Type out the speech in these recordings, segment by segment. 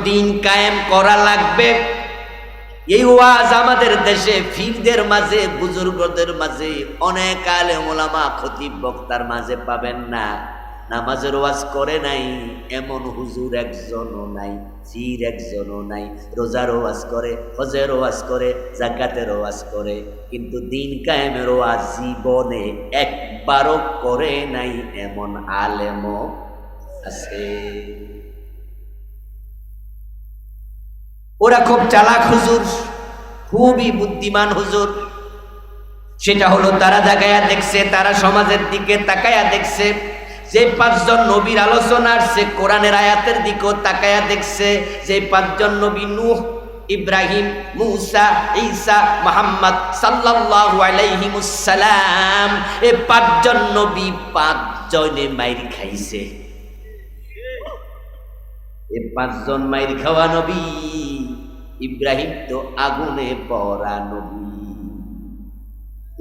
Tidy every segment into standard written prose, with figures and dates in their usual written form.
দিন কায়েম করা লাগবে। এই ওয়াজ আমাদের দেশে ফিরদের মাঝে, বুজুর্গদের মাঝে, অনেক আলেম ওলামা খতিব বক্তার মাঝে পাবেন না। নামাজের ওয়াজ করে নাই এমন হুজুর একজনও নাই, ফির একজনও নাই। রোজার ওয়াজ করে, হজের ওয়াজ করে, যাকাতের ওয়াজ করে, কিন্তু দিন কায়েমের ওয়াজ জীবনে একবারও করে নাই এমন আলেমও আছে। ওরা খুব চালাক হুজুর, খুবই বুদ্ধিমান হুজুর। সেটা হলো তারা তাকায়া দেখছে, তারা সমাজের দিকে তাকায়া দেখছে, যে পাঁচজন নবীর আলোচনা আসছে কোরআনের আয়াতের দিকেও তাকায়া দেখছে, যে পাঁচজন নবী নূহ, ইব্রাহিম, মুসা, ঈসা, মুহাম্মদ সাল্লাল্লাহু আলাইহি ওয়াসাল্লাম, এই পাঁচজন নবী পাঁচজনে মাইর খাইছে। এই পাঁচজন মাইর খাওয়া নবী। ইব্রাহিম তো আগুনে পড়া নবী,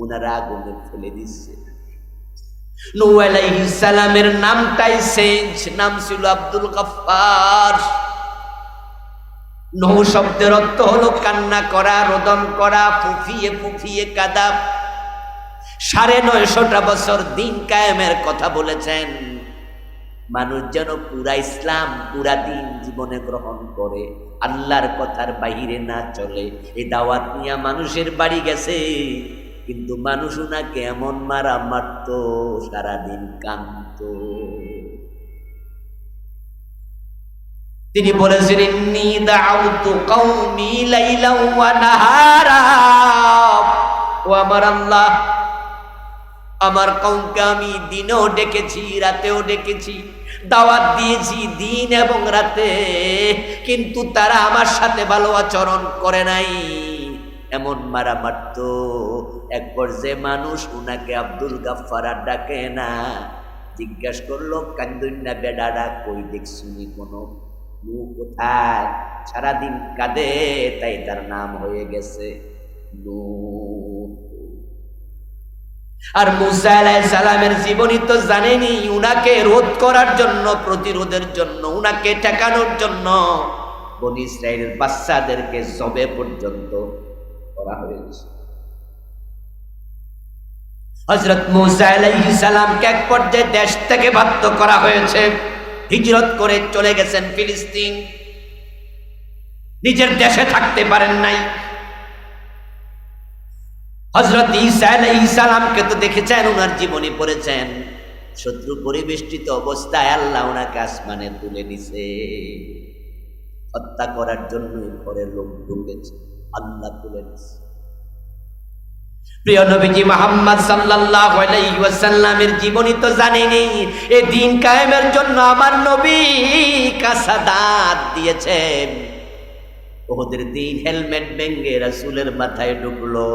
উনারা আগুনে ফেলে দিচ্ছে। নূহ আলাইহিস সালামের নামটাই চেঞ্জ, নাম ছিল আব্দুল গাফফার। নূহ শব্দের অর্থ হলো কান্না করা, রোদন করা, ফুফিয়ে ফুফিয়ে কাঁদা। ৯৫০টা বছর দিন কায়েমের কথা বলেছেন। মানুষ যেন পুরা ইসলাম, পুরা দিন জীবনে গ্রহণ করে, আল্লাহর কথার বাহিরে না চলে। এই দাওয়াত নিয়ে মানুষের বাড়ি গেছে, কিন্তু মানুষ উনাকে এমন মারা মারত, সারাদিন কাঁদত। তিনি বলেছেন, ইন্নী দাউতু কওমি লাইলাও ওয়া নাহারা। ও আমার আল্লাহ, আমার কওমকে আমি দিনেও ডেকেছি, রাতেও ডেকেছি, দাওয়াত দিয়েছি দিন এবং রাতে, কিন্তু তারা আমার সাথে ভালো আচরণ করে নাই, এমন মারা মারত। এক পর্যায়ে মানুষ উনাকে আব্দুল গাফফার আর ডাকে না। জিজ্ঞাসা করলো, কান্দুন্না বেডাডা কই দেখছুনি কোনো? নূহ কোথায়? সারাদিন কাঁদে, তাই তার নাম হয়ে গেছে নূহ। আর মুসা আলাইহিস সালামের জীবনী তো জানেনি, উনাকে রোধ করার জন্য, প্রতিরোধের জন্য, উনাকে ঠেকানোর জন্য বনী ইসরাইলের বাচ্চাদেরকে জবে পর্যন্ত করা হয়েছে। হযরত মুসা আলাইহিস সালামকে এক পর্যায়ে দেশ থেকে বাধ্য করা হয়েছে, হিজরত করে চলে গেছেন ফিলিস্তিন, নিজের দেশে থাকতে পারেন নাই। হযরত ঈসা আলাইহিস সালামকে তো দেখেছেন, উনার জীবনী পড়েছেন, শত্রু পরিবেষ্টিত অবস্থায় আল্লাহ উনাকে আসমানে তুলে নিছে। হত্যা করার জন্য ঘরে লোক ঢুকেছে, আল্লাহ তুলে নিছে। প্রিয় নবীজি মুহাম্মদ সাল্লাল্লাহু আলাইহি ওয়াসাল্লামের জীবনী তো জানেনি। এই দিন কায়েমের জন্য আমার নবী কাঁচা দাঁত দিয়েছেন। ওদের দিন হেলমেট ভেঙে রাসূলের মাথায় ঢুকলো,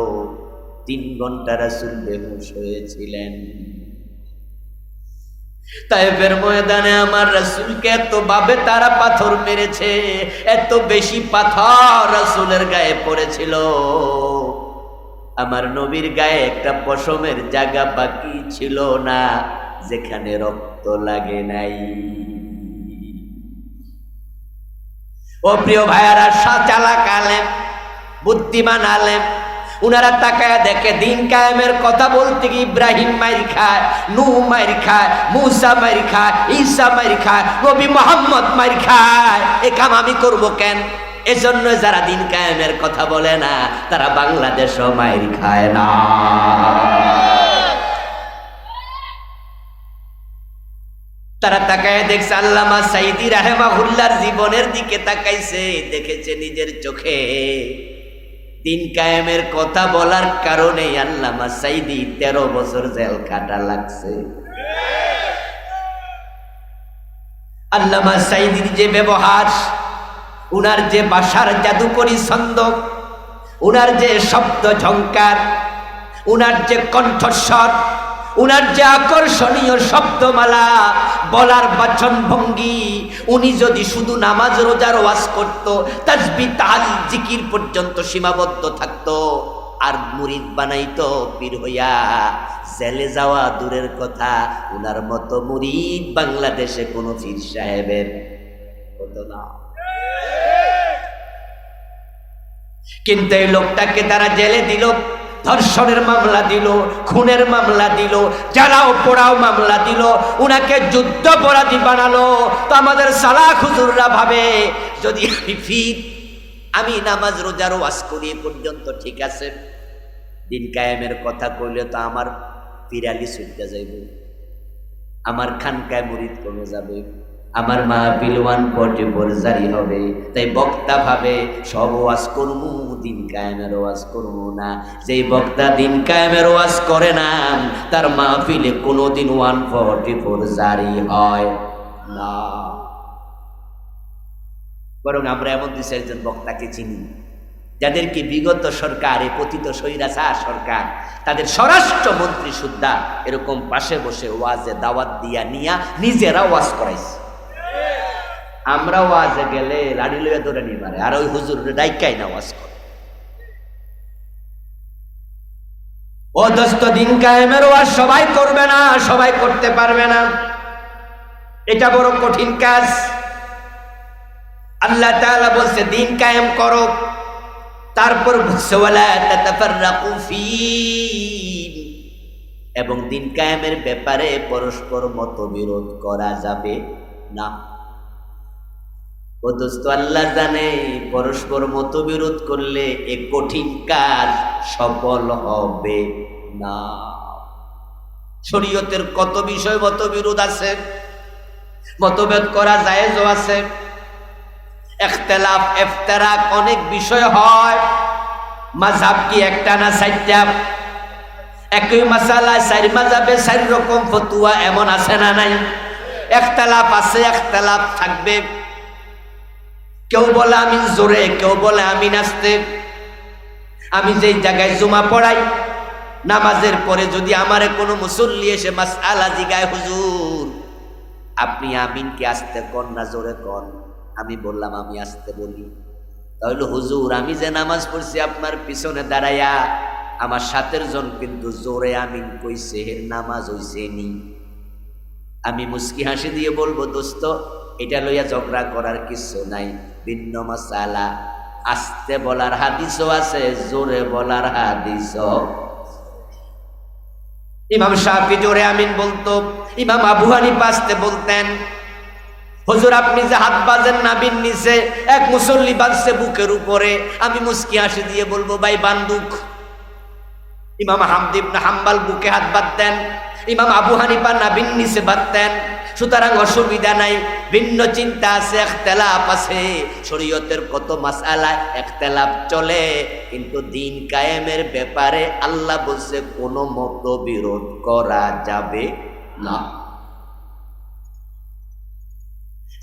৩ ঘন্টা রাসূল বেহুশ হয়েছিলেন। তায়েফের ময়দানে আমার রাসূলকে এত ভাবে তারা পাথর মেরেছে, এত বেশি পাথর রাসূলের গায়ে পড়েছিল, আমার নবীর গায়ে একটা পশমের জায়গা বাকি ছিল না যেখানে রক্ত লাগে নাই। ও প্রিয় ভাইয়ারা, চালাক আলেম, বুদ্ধিমান আলেম, উনারা তাকায়া দেখে দিন কায়েমের কথা বলতে গিয়ে ইব্রাহিম মাইর খায়, নূহ মাইর খায়, মুসা মাইর খায়, ঈসা মাইর খায়, নবী মুহাম্মদ মাইর খায়। এ কাম আমি করব কেন? এজন্য যারা দিন কায়েমের কথা বলে না, তারা বাংলাদেশও মাইর খায় না। তারা তাকায় দেখছে, আল্লামা সাইদি রাহিমাহুল্লাহর জীবনের দিকে তাকাইছে, দেখেছে নিজের চোখে দিন কায়েমের কথা বলার কারণে আল্লামা সাইদি 13 বছর জেল কাটা লাগছে। আল্লামা সাইদির যে ব্যবহার, উনার যে ভাষার জাদুকরী ছন্দ, উনার যে শব্দ ঝংকার, উনার যে কণ্ঠস্বর, উনার যে আকর্ষণীয় শব্দমালা, বলার বাচন ভঙ্গি, উনি যদি শুধু নামাজ রোজার ওয়াজ করত, তাসবিহ তাহলিল জিকির পর্যন্ত সীমাবদ্ধ থাকতো, আর মুরিদ বানাইতো পীর হইয়া, জেলে যাওয়া দূরের কথা, উনার মতো মুরিদ বাংলাদেশে কোনো পীর সাহেবের হতো না। কিন্তু এই লোকটাকে তারা জেলে দিল, ধর্ষণের মামলা দিল, খুনের মামলা দিল, জ্বালাও পোড়াও মামলা দিল, উনাকে যুদ্ধাপরাধী বানালো। তো আমাদের সালাহ হুজুররা ভাবে যদি আমি নামাজ রোজার ওয়াজ করি পর্যন্ত ঠিক আছে, দিন কায়েমের কথা কইলে তো আমার পিরালি ছুটতে যাইব, আমার খানকায় মুরিদ কমে যাবে, আমার মাহফিল 144 জারি হবে। তাই বক্তা ভাবে সব ওয়াজ করবো, দিন কায়েমের ওয়াজ করবো না। যেই বক্তা দিন কায়েমের ওয়াজ করে না তার মাহফিলে কোনোদিন 144 জারি হয় না। বরং আমরা এমন 2-4 জন বক্তাকে চিনি যাদেরকে বিগত সরকার, এই পতিত স্বৈরাচার সরকার, তাদের স্বরাষ্ট্রমন্ত্রী সুদ্ধা এরকম পাশে বসে ওয়াজে দাওয়াত দিয়া নিয়া নিজেরা ওয়াজ করাইছে। আমরা ওয়াজে গেলে লাড়ি লইয়া ধরে নিয়ে মারে, আর ওই হুজুর ডাইকাই না ওয়াজ করে। ও দোস্ত, দিন কায়েমের ওয়াজ সবাই করবে না, সবাই করতে পারবে না, এটা বড় কঠিন কাজ। আল্লাহ তাআলা বলছে দিন কায়েম করো, তারপর বলছে ওয়ালা তাতাফাররাকু ফী, এবং দিন কায়েমের ব্যাপারে পরস্পর মতবিরোধ করা যাবে না। ও দোস্ত, আল্লাহ জানে পরস্পর মতবিরোধ করলে এই কঠিন কাজ সফল হবে না। শরীয়তের কত বিষয় মতবিরোধ আছে, মতভেদ করা জায়েজও আছে, ইখতিলাফ ইফতিরাক অনেক বিষয় হয়। মাযহাব কি একটা না 4টা? একই মাসালায় 4 মাযহাবে 4 রকম ফতোয়া এমন আছে না নাই? ইখতিলাফ আছে, ইখতিলাফ থাকবে। কেউ বলে আমিন জোরে, কেউ বলে আমিন আস্তে। আমি যেই জায়গায় জুমা পড়াই, নামাজের পরে যদি আমারে কোনো মুসল্লি এসে মাসআলা জিগায়, হুজুর আপনি আমিন কি আস্তে কন না জোরে কন? আমি বললাম আমি আস্তে বলি। তাহলে হুজুর আমি যে নামাজ পড়ছি আপনার পিছনে দাঁড়াইয়া আমার 7 জন কিন্তু জোরে আমিন কইছে, এর নামাজ হইছে নি। আমি মুস্কি হাসি দিয়ে বলবো দোস্ত, এটা লইয়া ঝগড়া করার কিছু নাই, ভিন্ন মাসালা। আস্তে বলার হাদিসও আছে, জোরে বলার হাদিসও। ইমাম শাফি জোরে আমিন বলতো, ইমাম আবু হানিফা আস্তে বলতেন। হুজুর আপনি যে হাত বাজেন নাবির নিচে, এক মুসল্লি বাজছে বুকের উপরে, আমি মুস্কি হাসি দিয়ে বলবো ভাই বান্দুক। ইমাম আহমদ ইবনে হাম্বল বুকে হাত বাঁধতেন, ইমাম আবু হানিফা নাবির নিচে বাঁধতেন। সুতরাং অসুবিধা নাই, ভিন্ন চিন্তা আছে, ইখতিলাফ আছে, শরীয়তের কত মাসআলা ইখতিলাফ চলে, কিন্তু দিন কায়েমের ব্যাপারে আল্লাহ বলছে কোনো মতবিরোধ করা যাবে না।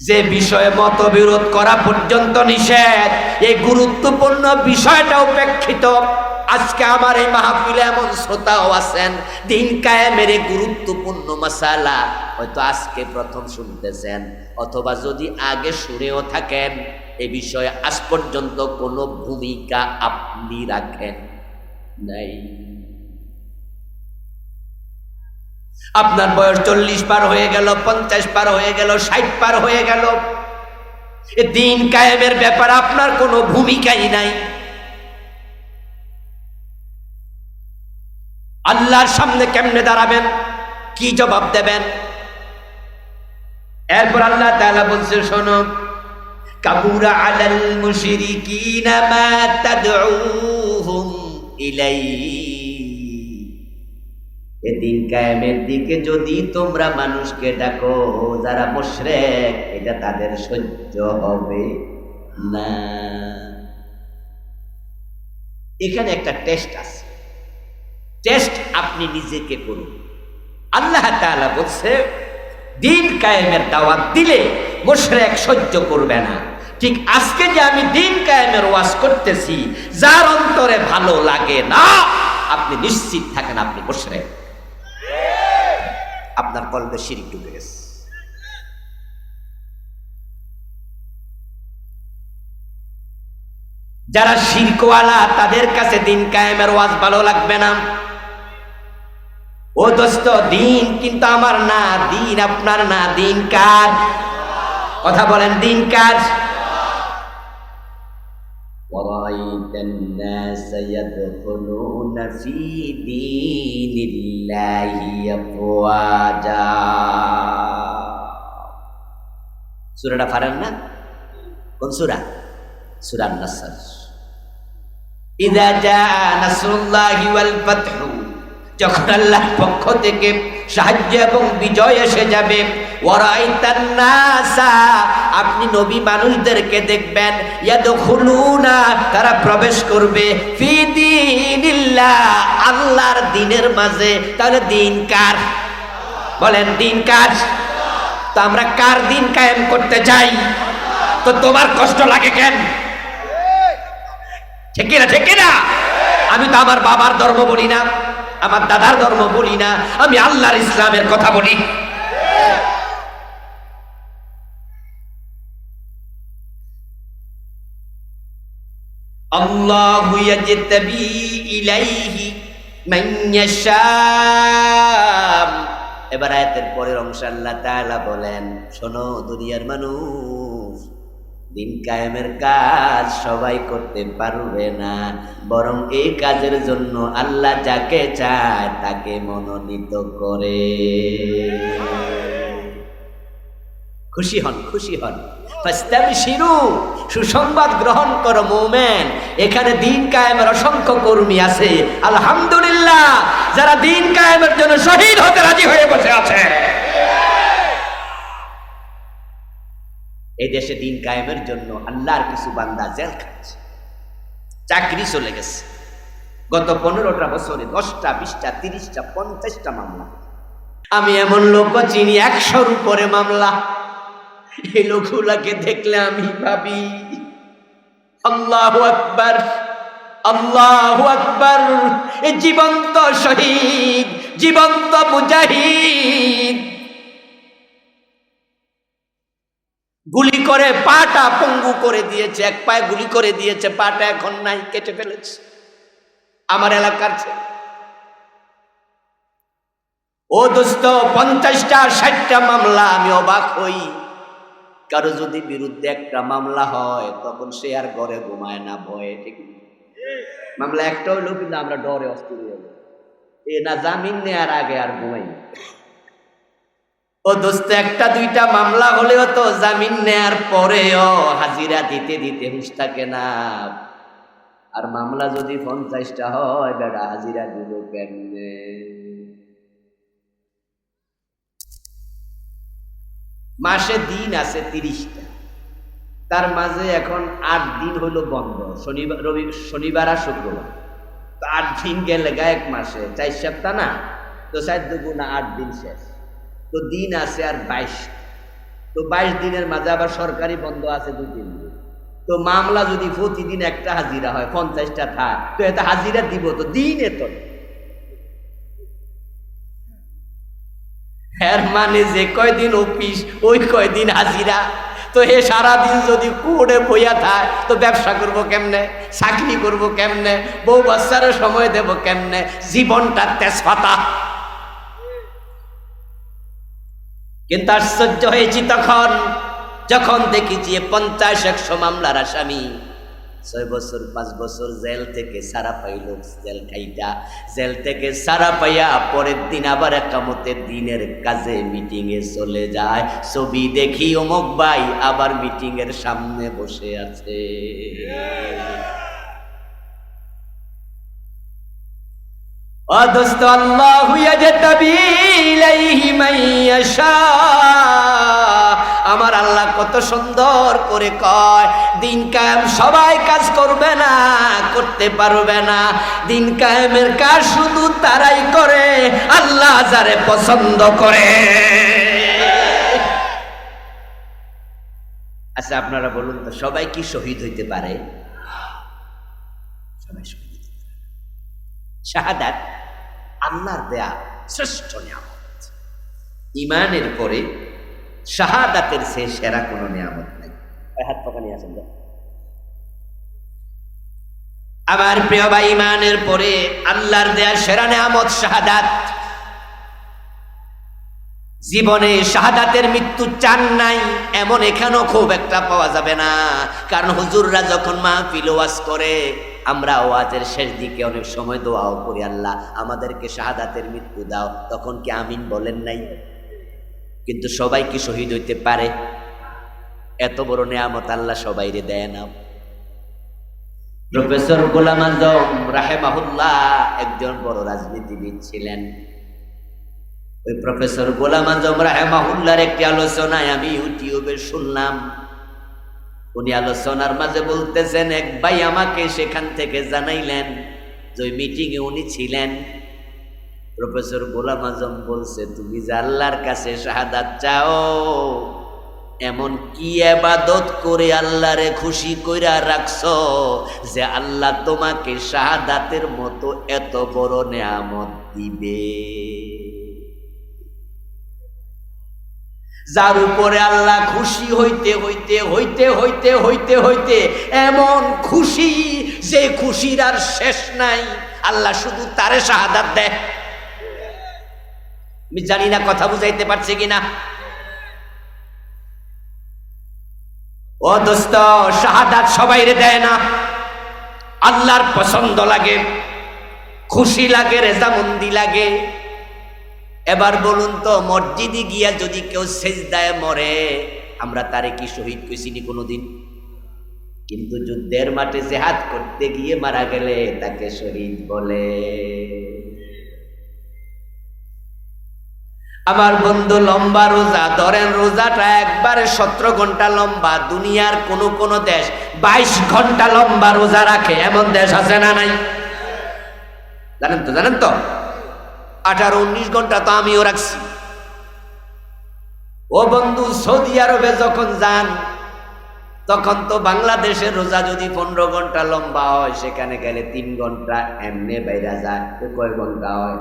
যে বিষয়ে মতবিরোধ করা পর্যন্ত নিষেধ, এই গুরুত্বপূর্ণ বিষয়টা উপেক্ষিত। আজকে আমার এই মাহফিলে এমন শ্রোতাও আছেন দিন কায়েমের গুরুত্বপূর্ণ মাসালা হয়তো আজকে প্রথম শুনতেছেন, অথবা যদি আগে শুনেও থাকেন, এ বিষয়ে আজ পর্যন্ত কোনো ভূমিকা আপনি রাখেন নাই। আপনার বয়স 40 পার হয়ে গেল, 50 পার হয়ে গেল, 60 পার হয়ে গেল, এ দিন কায়েমের ব্যাপারে আপনার কোনো ভূমিকাই নাই। আল্লাহর সামনে কেমনে দাঁড়াবেন, কি জবাব দেবেন? এরপর আল্লাহ তাআলা বলছে শোনো, কাবুরা আলাল মুশরিকিনা মা তাদউহুম ইলাইহি, এদিন কায়েমের দিকে যদি তোমরা মানুষকে ডাকো যারা মুশরিক, এটা তাদের সহ্য হবে না। এখানে একটা টেস্ট আছে, টেস্ট আপনি নিজেকে করুন। আল্লাহ তাআলা বলছে দিন কায়েমের দাওয়াত দিলে মুশরিক সহ্য করবে না। ঠিক আজকে যে আমি দিন কায়েমের ওয়াজ করতেছি, যার অন্তরে ভালো লাগে না, আপনি নিশ্চিত থাকেন আপনি মুশরিক, আপনার কলবে শিরক ঢুকে গেছে। যারা শিরকওয়ালা তাদের কাছে দিন কায়েমের ওয়াজ ভালো লাগবে না। ও দোস্ত, দিন কিন্তু আমার না, দিন আপনার না, দিন কার? কথা বলেন, দিন কার? ورأيت الناس يدخلون في دين الله أفواجا সূরাটা পারেন না? কোন সূরা? সূরা আন-নাসর। ইযা জাআ নাসরুল্লাহি ওয়াল ফাতহু, যখন আল্লাহর পক্ষ থেকে সাহায্য এবং বিজয় এসে যাবে। ওয়ারাইতান নাসা, আপনি নবী মানুষদেরকে দেখবেন, ইয়াদখুলুনা, তারা প্রবেশ করবে, ফি দীনিল্লাহ, আল্লাহর দ্বীনের মাঝে। তাহলে দ্বীন কার? বলেন দ্বীন কার? তো আমরা কার দ্বীন কায়েম করতে চাই? তো তোমার কষ্ট লাগে কেন? ঠিক না ঠিক না? আমি তো আমার বাবার ধর্ম বলি না, আমার দাদার ধর্ম বলি না, আমি আল্লাহর ইসলামের কথা বলি। আল্লাহু ইয়াজতাবি ইলাইহি মান ইয়াশা। এবার আয়াতের পরের অংশ আল্লাহ তাআলা বলেন, শোনো দুনিয়ার মানুষ, দিন কায়েমের কাজ সবাই করতে পারবে না, বরং এই কাজের জন্য আল্লাহ যাকে চায় তাকে মনোনীত করে। খুশি হন, খুশি হন। ফাস্তাবশিরু, সুসংবাদ গ্রহণ করো মুমিন, এখানে দিন কায়েমের অসংখ্য কর্মী আছে আলহামদুলিল্লাহ, যারা দিন কায়েমের জন্য শহীদ হতে রাজি হয়ে বসে আছে। এই দেশে দিন কায়েমের জন্য আল্লাহর কিছু বান্দা জেল খাচ্ছে, চাকরি চলে গেছে। গত 15টা বছরে 10টা 20টা 30টা 50টা মামলা। আমি এমন লোক চিনি 100-র উপরে মামলা। এই লোকগুলাকে দেখলে আমি ভাবি আল্লাহু আকবার, আল্লাহু আকবার। এই জীবন্ত শহীদ, জীবন্ত মুজাহিদ, গুলি করে পাটা পঙ্গু করে দিয়েছে, এক পায়ে গুলি করে দিয়েছে, পাটা এখন নাই, কেটে ফেলেছে। আমার এলাকার ছেলে। ও দোস্ত, 50টা 60টা মামলা। আমি অবাক হই, কারো যদি বিরুদ্ধে একটা মামলা হয় তখন সে আর ঘরে ঘুমায় না, ভয়ে। ঠিক মামলা একটা হইলো, কিন্তু আমরা ডরে অস্থির হয়ে যাই, এ না জামিন নেওয়ার আগে আর ঘুমাই। ও দোস্ত, 1-2টা মামলা হলেও তো জামিন নেয়ার পরেও হাজিরা দিতে দিতে হুঁশ থাকে না। আর মামলা যদি 50টা হয়, বেটা হাজিরা দিব কেমনে? মাসে দিন আছে 30টা, তার মাঝে এখন 8 দিন হলো বন্ধ, শনিবার আর শুক্রবার। তো 8 দিন গেলে এক মাসে 4 সপ্তাহ না, তো 4 দুগুণা 8 দিন শেষ। তো দিন আছে আর 22। তো 22 দিনের মাঝে আবার সরকারি বন্ধ আছে 2-3 দিন। তো মামলা যদি প্রতিদিন একটা হাজিরা হয়, 50টা থাকে, তো এত হাজিরা দিব তো দিনে তো। এর মানে যে কয়দিন অফিস ওই কয়দিন হাজিরা। তো হে সারাদিন যদি কোড়ে বইয়া থাকে, তো ব্যবসা করবো কেমনে, চাকরি করবো কেমনে, বউ বাচ্চারও সময় দেব কেমনে? জীবনটা তেজপাতা। কিন্তু আশ্চর্য হয়েছি তখন যখন দেখেছি 50-100 মামলার আসামি 6 বছর 5 বছর জেল থেকে সারা পাইল। জেল খাইটা, জেল থেকে সারা পাইয়া পরের দিন আবার একামতের দিনের কাজে মিটিং এ চলে যায়। ছবি দেখি অমুক ভাই আবার মিটিং এর সামনে বসে আছে। ও দোস্ত, আল্লাহু ইয়াজতাবি ইলাইহি মান ইয়াশা। আমার আল্লাহ কত সুন্দর করে কয়, দিন কায়েম সবাই কাজ করবে না, করতে পারবে না। দিন কায়েমের কাজ শুধু তারাই করে আল্লাহ যারে পছন্দ করে। আচ্ছা, আপনারা বলুন তো, সবাই কি শহীদ হইতে পারে? সবাই শহীদ হইতে পারে। শাহাদাত আল্লাহর দেয়া শ্রেষ্ঠ নিয়ামত। ঈমানের পরে শাহাদাতের চেয়ে সেরা কোনো নিয়ামত নাই। হাত পাকা নিয়ে আসেন। আমার প্রিয় ভাই, ঈমানের পরে আল্লাহর দেয়া সেরা নিয়ামত শাহাদাত। জীবনে শাহাদাতের মৃত্যু চান নাই এমন এখানেও খুব একটা পাওয়া যাবে না। কারণ হুজুররা যখন মাহফিল ওয়াজ করে, আমরা ওয়াজের শেষ দিকে অনেক সময় দোয়াও করি, আল্লাহ আমাদেরকে শাহাদাতের মৃত্যু দাও, তখন কি আমিন বলেন নাই? কিন্তু সবাই কি শহীদ হইতে পারে? এত বড় নেয়ামত আল্লাহ সবাইরে দেয় না। প্রফেসর গোলাম আজম রাহেমাহুল্লাহ একজন বড় রাজনীতিবিদ ছিলেন। ওই প্রফেসর গোলাম আজম রাহেমাহুল্লাহর একটি আলোচনায় আমি ইউটিউবে শুনলাম। উনি আলোচনার মাঝে বলতেছেন, এক ভাই আমাকে সেখান থেকে জানাইলেন যে ওই মিটিং এ উনি ছিলেন। প্রফেসর গোলাম আজম বলছে, তুমি যে আল্লাহর কাছে শাহাদাত চাও, এমন কি ইবাদত করে আল্লাহরে খুশি কইরা রাখছো যে আল্লাহ তোমাকে শাহাদাতের মতো এত বড় নেয়ামত দিবে? যার উপরে আল্লাহ খুশি হইতে হইতে হইতে হইতে হইতে হইতে এমন খুশি যে খুশির আর শেষ নাই, আল্লাহ শুধু তারে শাহাদাত দেয়। আমি জানি না কথা বুঝাইতে পারছি কিনা। ও দোস্ত, শাহাদাত সবাইরে দেয় না। আল্লাহর পছন্দ লাগে, খুশি লাগে, রেজামন্দি লাগে। এবার বলুন তো, মসজিদে গিয়া যদি কেউ সেজদায় মরে, আমরা তারে কি শহীদ কইছিনি কোনোদিন? কিন্তু যুদ্ধের মাঠে জিহাদ করতে গিয়ে মারা গেলে তাকে শহীদ বলে। আমার বন্ধু, লম্বা রোজা ধরেন, রোজাটা একবারে 17 ঘন্টা লম্বা। দুনিয়ার কোন কোন দেশ 22 ঘন্টা লম্বা রোজা রাখে, এমন দেশ আছে না নাই? জানেন তো, জানেন তো, 18-19 ঘন্টা তো আমিও রাখছি। ও বন্ধু, সৌদি আরবে যখন যান, তখন তো বাংলাদেশের রোজা যদি 15 ঘন্টা লম্বা হয়, সেখানে গেলে 3 ঘন্টা এমনি বাইরা যায়। কয় ঘন্টা হয়?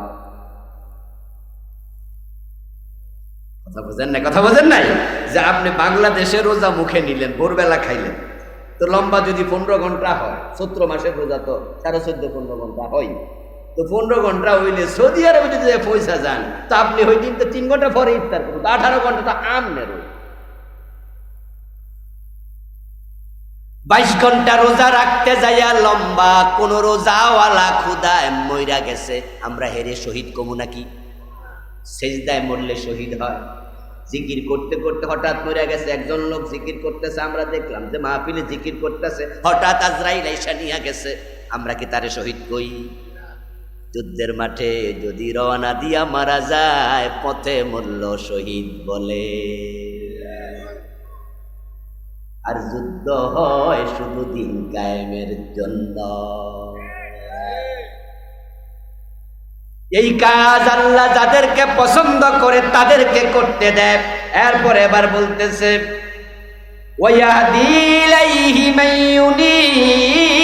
কথা বোঝেন নাই? কথা বোঝেন নাই? যে আপনি বাংলাদেশের রোজা মুখে নিলেন, ভোরবেলা খাইলেন, তো লম্বা যদি 15 ঘন্টা হয়, 17 মাসের রোজা তো 14-15 ঘন্টা হয়, তো 15 ঘন্টা হইলে সৌদি আরবে যদি পয়সা যান, তো আপনি ওই দিন তো 3 ঘন্টা পরে ইফতার করুন, 18 ঘন্টা তো আমনের। 22 ঘন্টা রোজা রাখতে যাইয়া লম্বা কোন রোজাওয়ালা ক্ষুধায় মইরা গেছে, আমরা হেরে শহীদ কমু নাকি? সেজদায় মরলে শহীদ হয়। জিকির করতে করতে হঠাৎ মরে গেছে, একজন লোক জিকির করতেছে, আমরা দেখলাম যে মাহফিলে জিকির করতেছে, হঠাৎ আজরাইল আইসা নিয়ে গেছে, আমরা কি তারে শহীদ কই? যুদ্ধের মাঠে যদি রওনা দিয়া মারা যায়, পথে মরল শহীদ বলে। আর যুদ্ধ হয় শুধু দিন কায়েমের জন্য। এই কাজ আল্লাহ যাদেরকে পছন্দ করে তাদেরকে করতে দেয়। এরপরে এবার বলতেছে, ওয়াহদি ইলাইহি মাইয়ুনিব,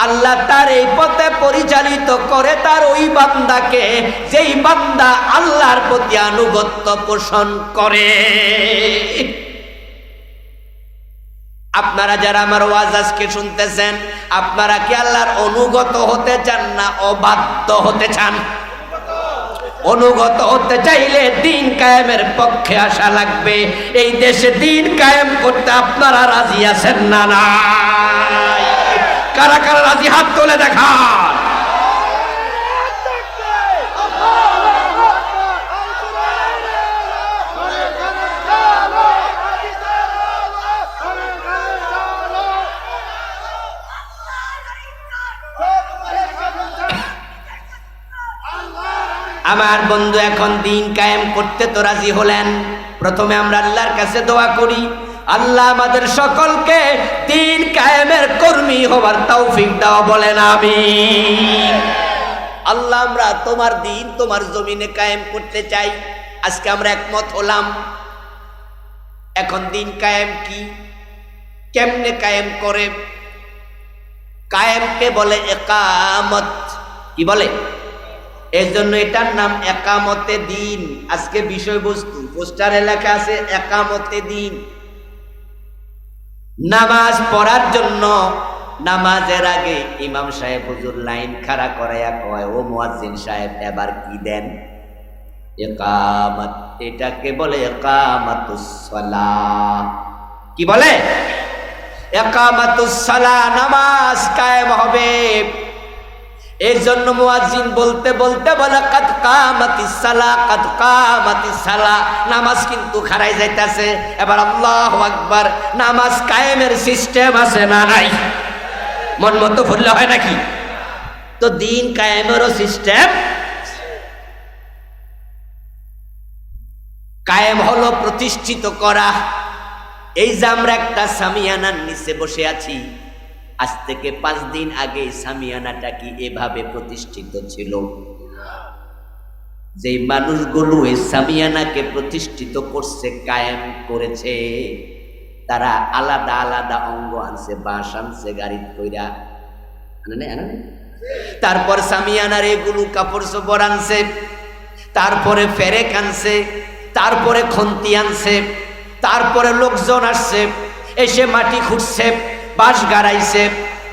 আল্লাহ তার এই পথে পরিচালিত করে তার ওই বান্দাকে, যেই বান্দা আল্লাহর প্রতি আনুগত্য পোষণ করে। আপনারা যারা আমার ওয়াজ আজকে শুনতেছেন, আপনারা কি আল্লাহর অনুগত হতে চান না অবাধ্য হতে চান? অনুগত হতে চাইলে দিন কায়েমের পক্ষে আসা লাগবে। এই দেশে দিন কায়েম করতে আপনারা রাজি আছেন না? নাই? কারা কারা রাজি হাত তুলে দেখান। আমার বন্ধু, এখন দিন কায়েম করতে তো রাজি হলেন। প্রথমে আমরা আল্লাহর কাছে দোয়া করি, আল্লাহ আমাদের সকলকে দিন কায়েমের কর্মী হবার তৌফিক দাও, বলেন আমিন। আল্লাহ, আমরা তোমার দিন তোমার জমিনে কায়েম করতে চাই। আজকে আমরা একমত হলাম। এখন দিন কায়েম কি, কেমনে কায়েম করে? কায়েমকে বলে একামত। কি বলে? এই জন্য এটার নাম একামতে দিন। আজকে বিষয়বস্তু পোস্টারে লেখা আছে একামতে দিন। নামাজ পড়ার জন্য নামাজের আগে ইমাম সাহেব হুজুর লাইন খাড়া করাইয়া কয়, ও মুয়াজ্জিন সাহেব এবার কি দেন? ইকামত, এটাকে বলে ইকামাতুস সালাহ। কি বলে? ইকামাতুস সালাহ, নামাজ কায়েম হবে। এই জন্য মুয়াজ্জিন বলতে বলতে বলে কাদ কামাতিস সালাহ, কাদ কামাতিস সালাহ। নামাজ কিন্তু খারাই যাইতাছে। এবার আল্লাহু আকবার। নামাজ কায়েমের সিস্টেম আছে না নাই? মন মতো ভুললে হয় নাকি? তো দিন কায়েমেরও সিস্টেম। কায়েম হলো প্রতিষ্ঠিত করা। এই যে আমরা একটা সামিয়ানার নিচে বসে আছি, আজ থেকে 5 দিন আগে সামিয়ানাটা কি এভাবে প্রতিষ্ঠিত ছিল? যে মানুষগুলো এই সামিয়ানাকে প্রতিষ্ঠিত করছে, কায়েম করেছে, তারা আলাদা আলাদা অঙ্গ আনছে, বাঁশ আনছে, গাড়ি কইরা আনে। তারপর সামিয়ানার এগুলো কাপড় চোপড় আনছে, তারপরে ফেরেক আনছে, তারপরে খন্তি আনছে, তারপরে লোকজন আসছে, এসে মাটি খুঁড়ছে, বাঁশ গাড়াইছে,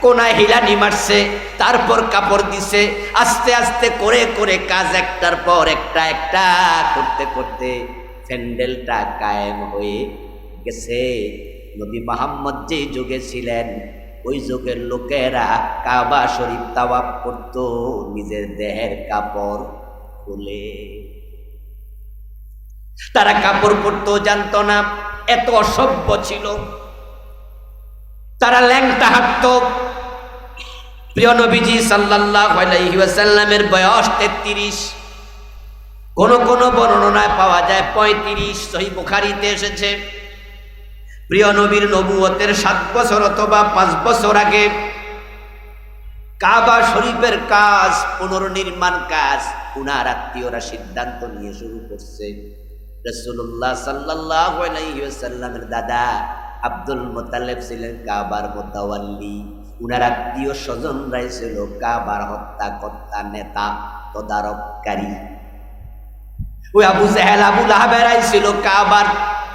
কোনায় হিলানি মারছে, তারপর কাপড় দিছে। আস্তে আস্তে করে করে কাজ একটার পর একটা একটা করতে করতে প্যান্ডেলটা কায়েম হয়ে গেছে। নবী মুহাম্মদ যে যুগে ছিলেন, ওই যুগের লোকেরা কাবা শরীফ তাওয়াফ করত নিজের দেহের কাপড় খুলে। তারা কাপড় পরতেও জানতো না, এত অসভ্য ছিল। তারা ল্যাংটা হাঁটতো। প্রিয় নবীজি সাল্লাল্লাহু আলাইহি ওয়াসাল্লামের বয়স 33, কোন কোন বর্ণনায় পাওয়া যায় 35। সহিহ বুখারীতে এসেছে প্রিয় নবীর নবুয়তের 7 বছর অথবা 5 বছর আগে কাবা শরীফের কাজ, পুনর্নির্মাণ কাজ উনার আত্মীয়রা সিদ্ধান্ত নিয়ে শুরু করছে। রাসূলুল্লাহ সাল্লাল্লাহু আলাইহি ওয়াসাল্লামের দাদা আব্দুল মুত্তালিব ছিলেন কাবার মুতাওয়াল্লি। উনার আত্মীয় স্বজনরাই ছিল কাবার হত্যাকর্তা, নেতা, তদারককারী। ওই আবু জাহেল, আবু লাহাবেরাই ছিল কাবার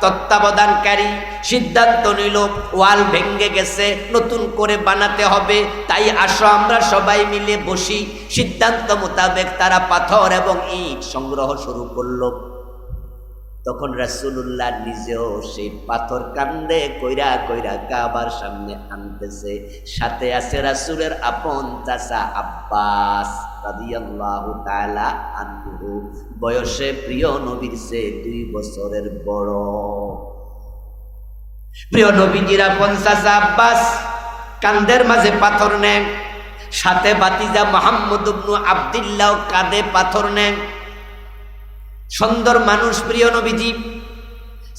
তত্ত্বাবধানকারী। সিদ্ধান্ত নিল ওয়াল ভেঙে গেছে, নতুন করে বানাতে হবে, তাই আসো আমরা সবাই মিলে বসি। সিদ্ধান্ত মোতাবেক তারা পাথর এবং ইট সংগ্রহ শুরু করলো। তখন রাসূলুল্লাহ নিজেও সেই পাথর কান্দে কইরা কইরা কাবার সামনে আনতেছে। সাথে আছে রাসূলের আপন চাচা আব্বাস রাদিয়াল্লাহু তাআলা আনহু, বয়সে প্রিয় নবীর চেয়ে 2 বছরের বড়। প্রিয় নবীজির আপন চাচা আব্বাস কান্দের মাঝে পাথর নেন, সাথে ভাতিজা মুহাম্মদ ইবনে আব্দুল্লাহ কাঁধে পাথর নেন। সুন্দর মানুষ প্রিয় নবীজি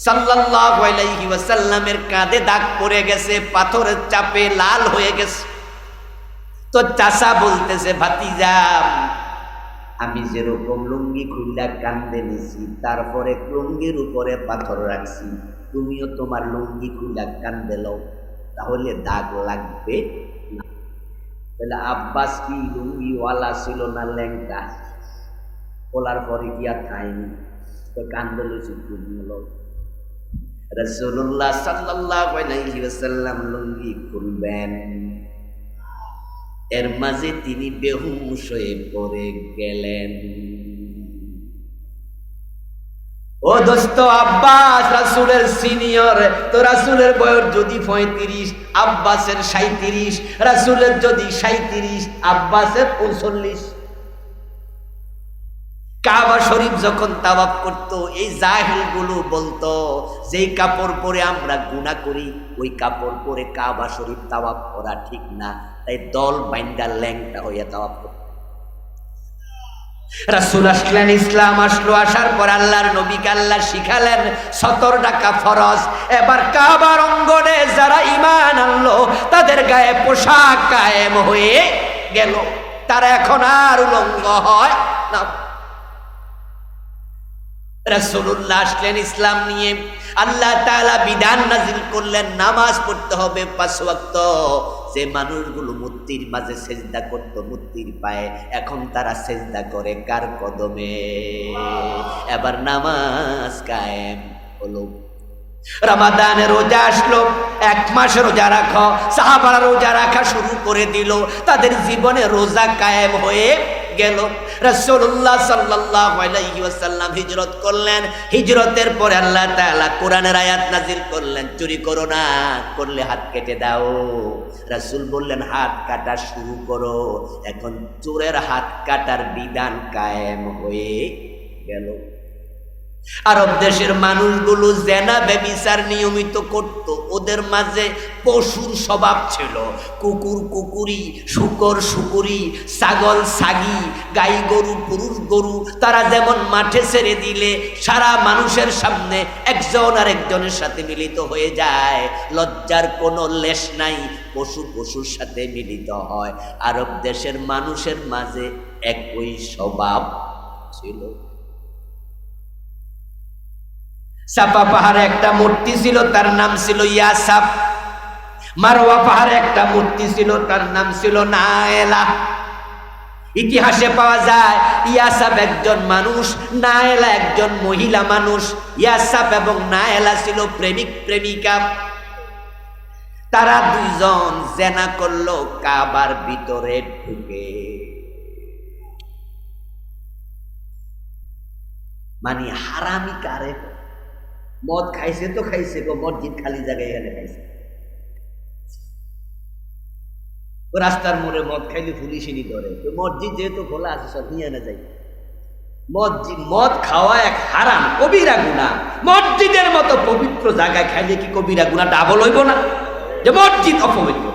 সাল্লাল্লাহু আলাইহি ওয়াসাল্লামের কাঁধে দাগ পড়ে গেছে, পাথরের চাপে লাল হয়ে গেছে। তো চাচা বলতেছে, ভাতিজা আমি যেরকম লুঙ্গি খুললা কান্দে নিছি, তারপরে লুঙ্গির উপরে পাথর রাখছি, তুমিও তোমার লুঙ্গি খুললা কান্দে লও, তাহলে দাগ লাগবে না। তাহলে আব্বাস কি লুঙ্গিওয়ালা ছিল না ল্যাংটা? বলার পরে কি আর খায়নি, তো কান্দে লইছি তুমিও লও। রাসূলুল্লাহ সাল্লাল্লাহু আলাইহি ওয়াসাল্লাম লুঙ্গি খুলবেন, এর মাঝে তিনি বেহুশ হয়ে পড়ে গেলেন। ও দোস্ত, আব্বাস রাসূলের সিনিয়র, তো রাসূলের বয়স যদি 35, আব্বাসের 37, রাসূলের যদি 37, আব্বাসের 39। কাবা শরীফ যখন তাওয়াফ করত, এই জাহিল গুলো বলতো যেই কাপড় পরে আমরা গুনাহ করি, ওই কাপড় পরে কাবা শরীফ তাওয়াফ করা ঠিক না, তাই দল বাইন্দা ল্যাংটা হইয়া তাওয়াফ করত। রাসূল আসলেন, ইসলাম আসলো, আসার পর আল্লাহর নবীকে আল্লাহ শিখালেন 70 টাকা ফরজ। এবার কাবার অঙ্গনে যারা ঈমান আনলো, তাদের গায়ে পোশাক কায়েম হয়ে গেল, তারা এখন আর উলঙ্গ হয় না। রাসূলুল্লাহ আসলেন ইসলাম নিয়ে, আল্লাহ তাআলা বিধান নাজিল করলেন নামাজ পড়তে হবে 5 ওয়াক্ত। যে মানুষগুলো মূর্তির মাঝে সেজদা করত, মূর্তির পায়ে, এখন তারা সেজদা করে কার কদমে? এবার নামাজ কায়েম হলো। রমাদানে রোজা আসলো, 1 মাস রোজা রাখো। সাহাবারা রোজা রাখা শুরু করে দিল, তাদের জীবনে রোজা কায়েম হয়ে গেল। রাসূলুল্লাহ সাল্লাল্লাহু আলাইহি ওয়াসাল্লাম হিজরত করলেন। হিজরতের পরে আল্লাহ তাআলা কোরআনের আয়াত নাযিল করলেন, চুরি করো না, করলে হাত কেটে দাও। রাসূল বললেন হাত কাটা শুরু করো। এখন চোরের হাত কাটার বিধান কায়েম হয়ে গেল। আরব দেশের মানুষগুলো জেনা ব্যভিচার নিয়মিত করত। ওদের মাঝে পশুর স্বভাব ছিল। কুকুর কুকুরি, শুকর শুকুরি, ছাগল ছাগি, গাই গরু পুরুষ গরু, তারা যেমন মাঠে ছেড়ে দিলে সারা মানুষের সামনে একজন আর একজনের সাথে মিলিত হয়ে যায়, লজ্জার কোনো লেশ নাই, পশু পশুর সাথে মিলিত হয়। আরব দেশের মানুষের মাঝে একই স্বভাব ছিল। সাফা পাহাড়ে একটা মূর্তি ছিল, তার নাম ছিল ইয়াসাফ। মারওয়া পাহাড়ে একটা মূর্তি ছিল, তার নাম ছিল নায়েলা। ইতিহাসে পাওয়া যায় ইয়াসাফ একজন মানুষ, নায়েলা একজন মহিলা মানুষ। ইয়াসাফ এবং নায়েলা ছিল প্রেমিক প্রেমিকা। তারা দুইজন জেনা করলো কাবার ভিতরে ঢুকে। মানে হারামি কারে, মদ খাইছে তো খাইছে, মসজিদ খালি জায়গায় এখানে খাইছে। রাস্তার মোড়ে মদ খাইলে পুলিশই ধরে, তো মসজিদ যেহেতু খোলা আছে সব নিয়ে না যায়। মদ খাওয়া এক হারাম, কবিরা গুনাহ। মসজিদের মতো পবিত্র জায়গায় খাইলে কি কবিরা গুনাহ ডাবল হইব না, যে মসজিদ অপবিত্র?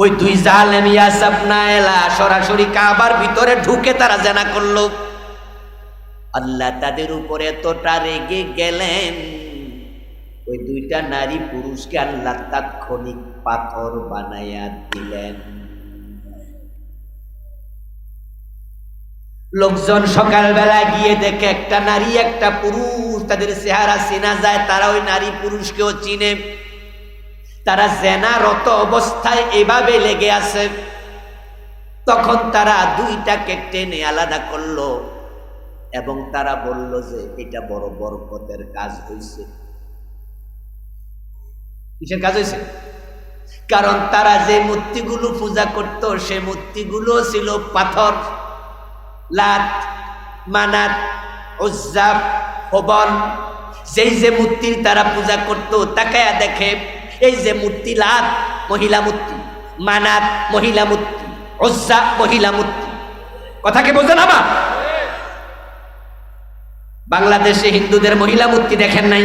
ওই দুই জালেম ইয়াসাফ নায়েলা সরাসরি কাবার ভিতরে ঢুকে তারা জেনা করলো। আল্লাহ তাদের উপরে এতটা রেগে গেলেন, ওই দুইটা নারী পুরুষকে আল্লাহ তাৎক্ষণিক পাথর বানাইয়া দিলেন। লোকজন সকালবেলা গিয়ে দেখে একটা নারী একটা পুরুষ, তাদের চেহারা চেনা যায়, তারা ওই নারী পুরুষকেও চিনে। তারা জেনারত অবস্থায় এভাবে লেগে আছে। তখন তারা দুইটাকে টেনে আলাদা করলো এবং তারা বলল যে এটা বড় বরকতের কাজ হয়েছে। কিসের কাজ হয়েছে? কারণ তারা যে মূর্তিগুলো পূজা করত সে মূর্তিগুলো ছিল পাথর। লাত, মানাত, উজ্জা, হুবল, যেই যে মূর্তির তারা পূজা করত, তাকায়া দেখে এই যে মূর্তি, লাত মহিলা মূর্তি, মানাত মহিলা মূর্তি, উজ্জা মহিলা মূর্তি। কথা কি বলছেন? আমার বাংলাদেশে হিন্দুদের মহিলা মূর্তি দেখেন নাই,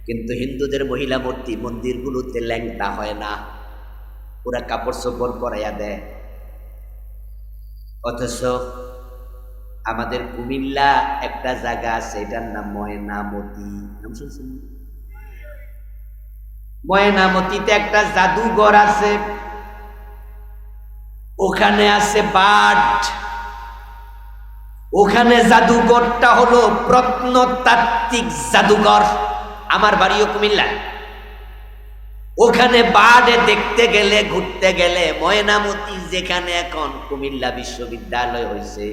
কিন্তু হিন্দুদের মহিলা মূর্তি মন্দিরগুলোতে ল্যাংটা হয় না, ওরা কাপড় চোপড় পরাইয়া দেয়। অথচ আমাদের কুমিল্লা একটা জায়গা আছে, এটার নাম ময়নামতি, নাম শুনছেন? ময়নামতিতে একটা জাদুঘর আছে, ওখানে আছে বার্ড। ওখানে জাদুঘরটা হলো প্রত্নতাত্ত্বিক জাদুঘর। আমার বাড়িও কুমিল্লা। ওখানে বার্ডে দেখতে গেলে, ঘুরতে গেলে, ময়নামতি যেখানে এখন কুমিল্লা বিশ্ববিদ্যালয় হয়েছে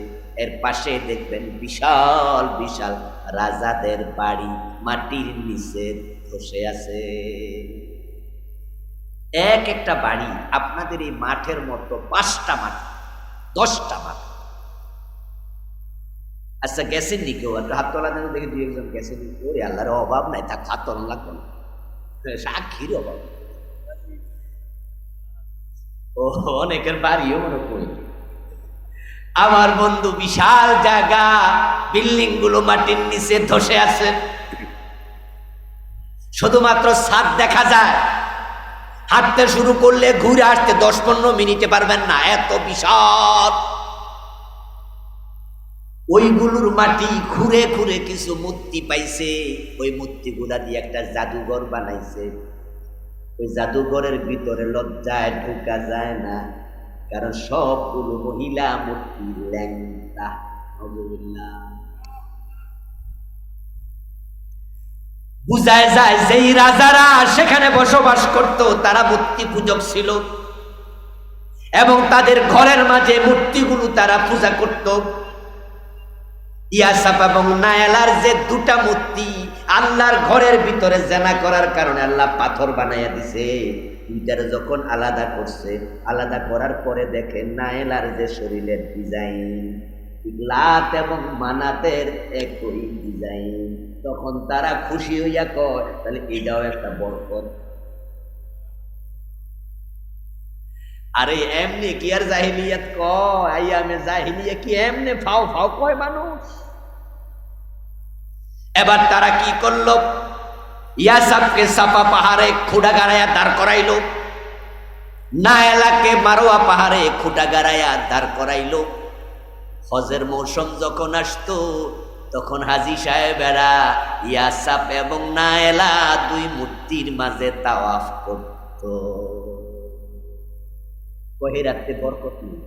এর পাশে দেখবেন বিশাল বিশাল রাজাদের বাড়ি মাটির নিচে বসে আছে। এক একটা বাড়ি আপনাদের এই মাঠের মতো 5টা মাঠ, 10টা মাঠ। আচ্ছা গেছেন নি কেউ? একটু হাত তোলা যেন দেখে 2-1 গেছেন। ওরে আল্লাহর অভাব নাই, থাক, হাত তোলা লাগতো না, সাক্ষীর অভাব। ও অনেকের বাড়িও মনে করি। আমার বন্ধু, বিশাল জায়গা, বিল্ডিং গুলো মাটির নিচে ধসে আছে, শুধুমাত্র ছাদ দেখা যায়। হাঁটতে শুরু করলে ঘুরে আসতে 10-15 মিনিটে পারবেন না, এত বিশাল। ওইগুলোর মাটি খুঁড়ে খুঁড়ে কিছু মূর্তি পাইছে, ওই মূর্তিগুলা দিয়ে একটা জাদুঘর বানাইছে। ওই জাদুঘরের ভিতরে লজ্জায় ঢোকা যায় না, কারণ সবগুলো মহিলা মূর্তি ল্যাংটা। বুঝায় যায় যেই রাজারা সেখানে বসবাস করত তারা মূর্তি পূজক ছিল এবং তাদের ঘরের মাঝে মূর্তিগুলো তারা পূজা করত। ইয়াসাফ এবং নায়েলার যে 2টা মূর্তি আল্লাহর ঘরের ভিতরে জেনা করার কারণে আল্লাহ পাথর বানাইয়া দিছে। দুইটারে যখন আলাদা করছে, আলাদা করার পরে দেখেন নায়েলার যে শরীরের ডিজাইন লাত এবং মানাতের একই ডিজাইন, তখন তারা খুশি হইয়া কয় তাহলে এটাও একটা বরকত। আরে এমনি কি আর জাহিলিয়াত কয়, আইয়ামে জাহিলিয়া কি এমনি ফাও ফাও কয় মানুষ? এবার তারা কি করলো, ইয়াসাবকে সাফা পাহাড়ে খুঁড়া গাড়াইয়া দাঁড় করাইলো, নায়েলাকে মারোয়া পাহাড়ে খুঁটা গাড়াইয়া দাঁড় করাইলো। হজের মৌসুম যখন আসতো তখন হাজী সাহেবেরা ইয়াসাব এবং নায়েলা দুই মূর্তির মাঝে তাওয়াফ করত। কহে রাখতে বরকত নেই।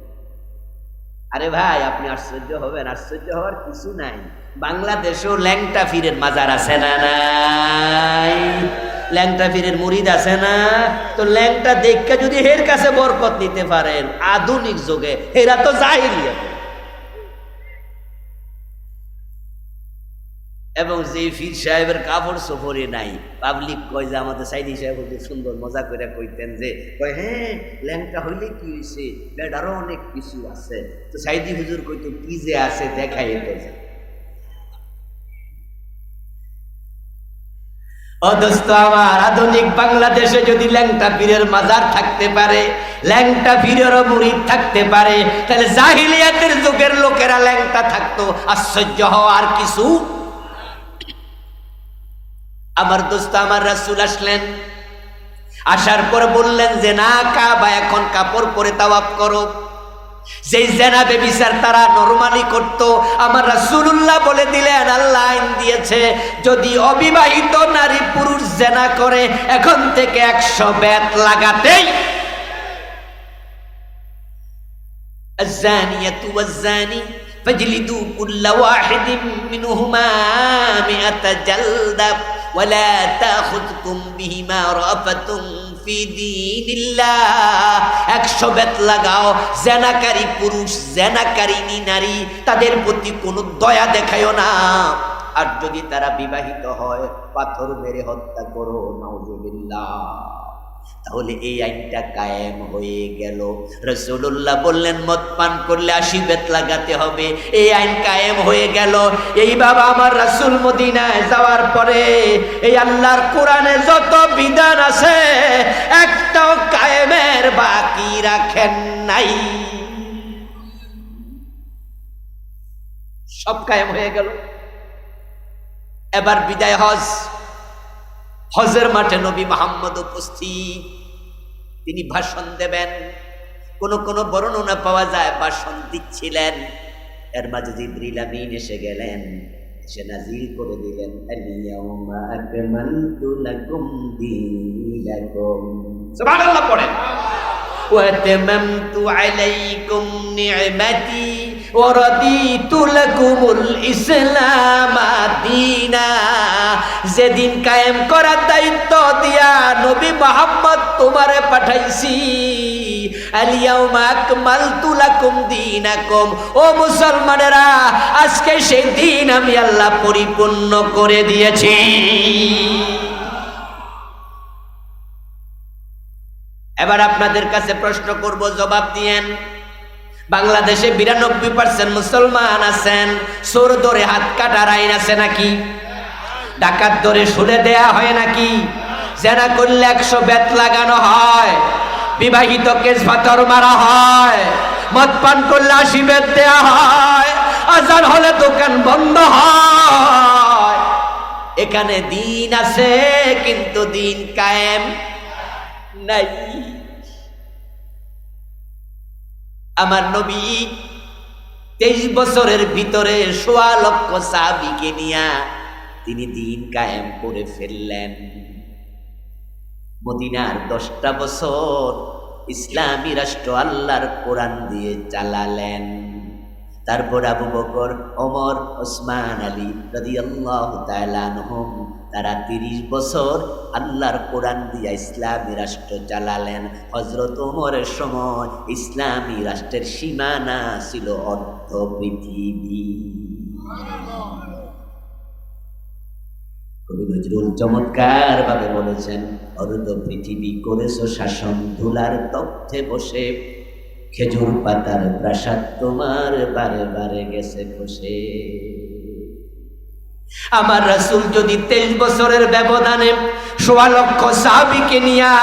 আরে ভাই আপনি আশ্চর্য হবেন, আশ্চর্য হওয়ার কিছু নাই। বাংলাদেশেও ল্যাংটা পীরের মাজার আছে না নাই? ল্যাংটা পীরের মুরিদ আছে না? তো ল্যাংটা দেখে যদি হের কাছে বরকত নিতে পারেন আধুনিক যুগে, হেরা তো জাহিলিয়াত। এবং যে পীর সাহেবের কাপড় সফরে নাই, পাবলিক কয় যে আমাদের সাইদি সাহেব খুব সুন্দর মজা করে কইতেন যে কয় হ্যাঁ ল্যাংটা হইলে কি হয়েছে, বেডারও অনেক কিছু আছে। তো সাইদি হুজুর কইতো কি যে আছে দেখাই এটা। অদস্ত আমার আধুনিক বাংলাদেশে যদি ল্যাংটা পীরের মাজার থাকতে পারে, ল্যাংটা পীরেরও মুরিদ থাকতে পারে, তাহলে জাহিলিয়াতের যুগের লোকেরা ল্যাংটা থাকতো, আশ্চর্য হওয়ার কিছু। আমার দোস্ত আমার রাসূল আসলেন, আসার পর বললেন যে না কাবা এখন কাপড় পরে তাওয়াফ করো। যেই জেনাবে বিচার তারা নরমালি করত, আমার রাসূলুল্লাহ বলে দিলেন আল্লাহ আইন দিয়েছে যদি অবিবাহিত নারী পুরুষ জেনা করে এখন থেকে 100 বেত লাগাতেই। আয-যানিয়াতু ওয়াজ-যানি ফাজলিদু কুল্লা ওয়াহিদিন মিনহুমা 100 জালদা ওয়ালা তাখুযকুম বিহিমা রাফাতুন ফি দীনিল্লাহ। 100 বেত লাগাও, জেনাকারী পুরুষ জেনাকারিনী নারী তাদের প্রতি কোনো দয়া দেখায়ও না। আর যদি তারা বিবাহিত হয় পাথর মেরে হত্যা করো, নাউযুবিল্লাহ। তাহলে এই আইনটা কায়েম হয়ে গেল। রাসূলুল্লাহ বললেন মদ পান করলে 80 বেত লাগাতে হবে, এই আইন কায়েম হয়ে গেল। এই বাবা আমার রাসূল মদিনায় যাওয়ার পরে এই আল্লাহর কোরআনে যত বিধান আছে একটাও কায়েমের বাকি রাখেন নাই, সব কায়েম হয়ে গেল। এবার বিদায় হজ। হজের মাঠে নবী মুহাম্মদ উপস্থিত, তিনি ভাষণ দেবেন। কোন কোন বর্ণনা পাওয়া যায় ভাষণ দিচ্ছিলেন, এর মাঝে জিবরিল আমিন এসে গেলেন, এসে নাজিল করে দিলেন আল-ইয়াউমা আকমালতু লাকুম দীনাকুম। সুবহানাল্লাহ পড়েন। ওয়া আতামামতু আলাইকুম নি'মাতি ওয়া রাদিতু লাকুমুল ইসলাম দীনা। যেদিন কায়েম করার দায়িত্ব দিয়া নবী মুহাম্মদ তোমারে পাঠাইছি, আল-ইয়াউমা আকমালতু লাকুম দীনাকুম, ও মুসলমানেরা আজকে সেই দিন আমি আল্লাহ পরিপূর্ণ করে দিয়েছি। এবার আপনাদের কাছে প্রশ্ন করব, জবাব দিয়েন। বাংলাদেশে 92% মুসলমান আছেন, চোর ধরে হাত কাটার আইন আছে নাকি? ডাকাত ধরে শুলে দেয়া হয় নাকি? জেনা করলে 100 বেত লাগানো হয়, বিবাহিত কেস পাথর মারা হয়, মদ পান করলে 80 বেত দেয়া হয়, আজান হলে দোকান বন্ধ হয়। এখানে দিন আছে কিন্তু দিন কায়েম নাই। আমার নবী 23 বছরের ভিতরে 1.25 লক্ষ সাহাবীকে নিয়া তিনি দিন কায়েম করে ফেললেন। মদিনার 10টা বছর ইসলামী রাষ্ট্র আল্লাহর কোরআন দিয়ে চালালেন। তারপর আবু বকর, ওমর, ওসমান, আলী রাদিয়াল্লাহু তাআলা আনহুম তারা 30 বছর আল্লাহর কোরআন দিয়ে ইসলামী রাষ্ট্র চালালেন। হযরত ওমরের সময় ইসলামী রাষ্ট্রের সীমানা ছিল অর্ধ পৃথিবী। কবি নজরুল চমৎকার ভাবে বলেছেন, অরুদ পৃথিবী করেছ শাসন, ধুলার তথ্যে বসে, খেজুর পাতার প্রাসাদ তোমার বারে বারে গেছে খসে। আমার রাসূল যদি 23 বছরের ব্যবধানে ১৬ লক্ষ সাহাবীকে নিয়ে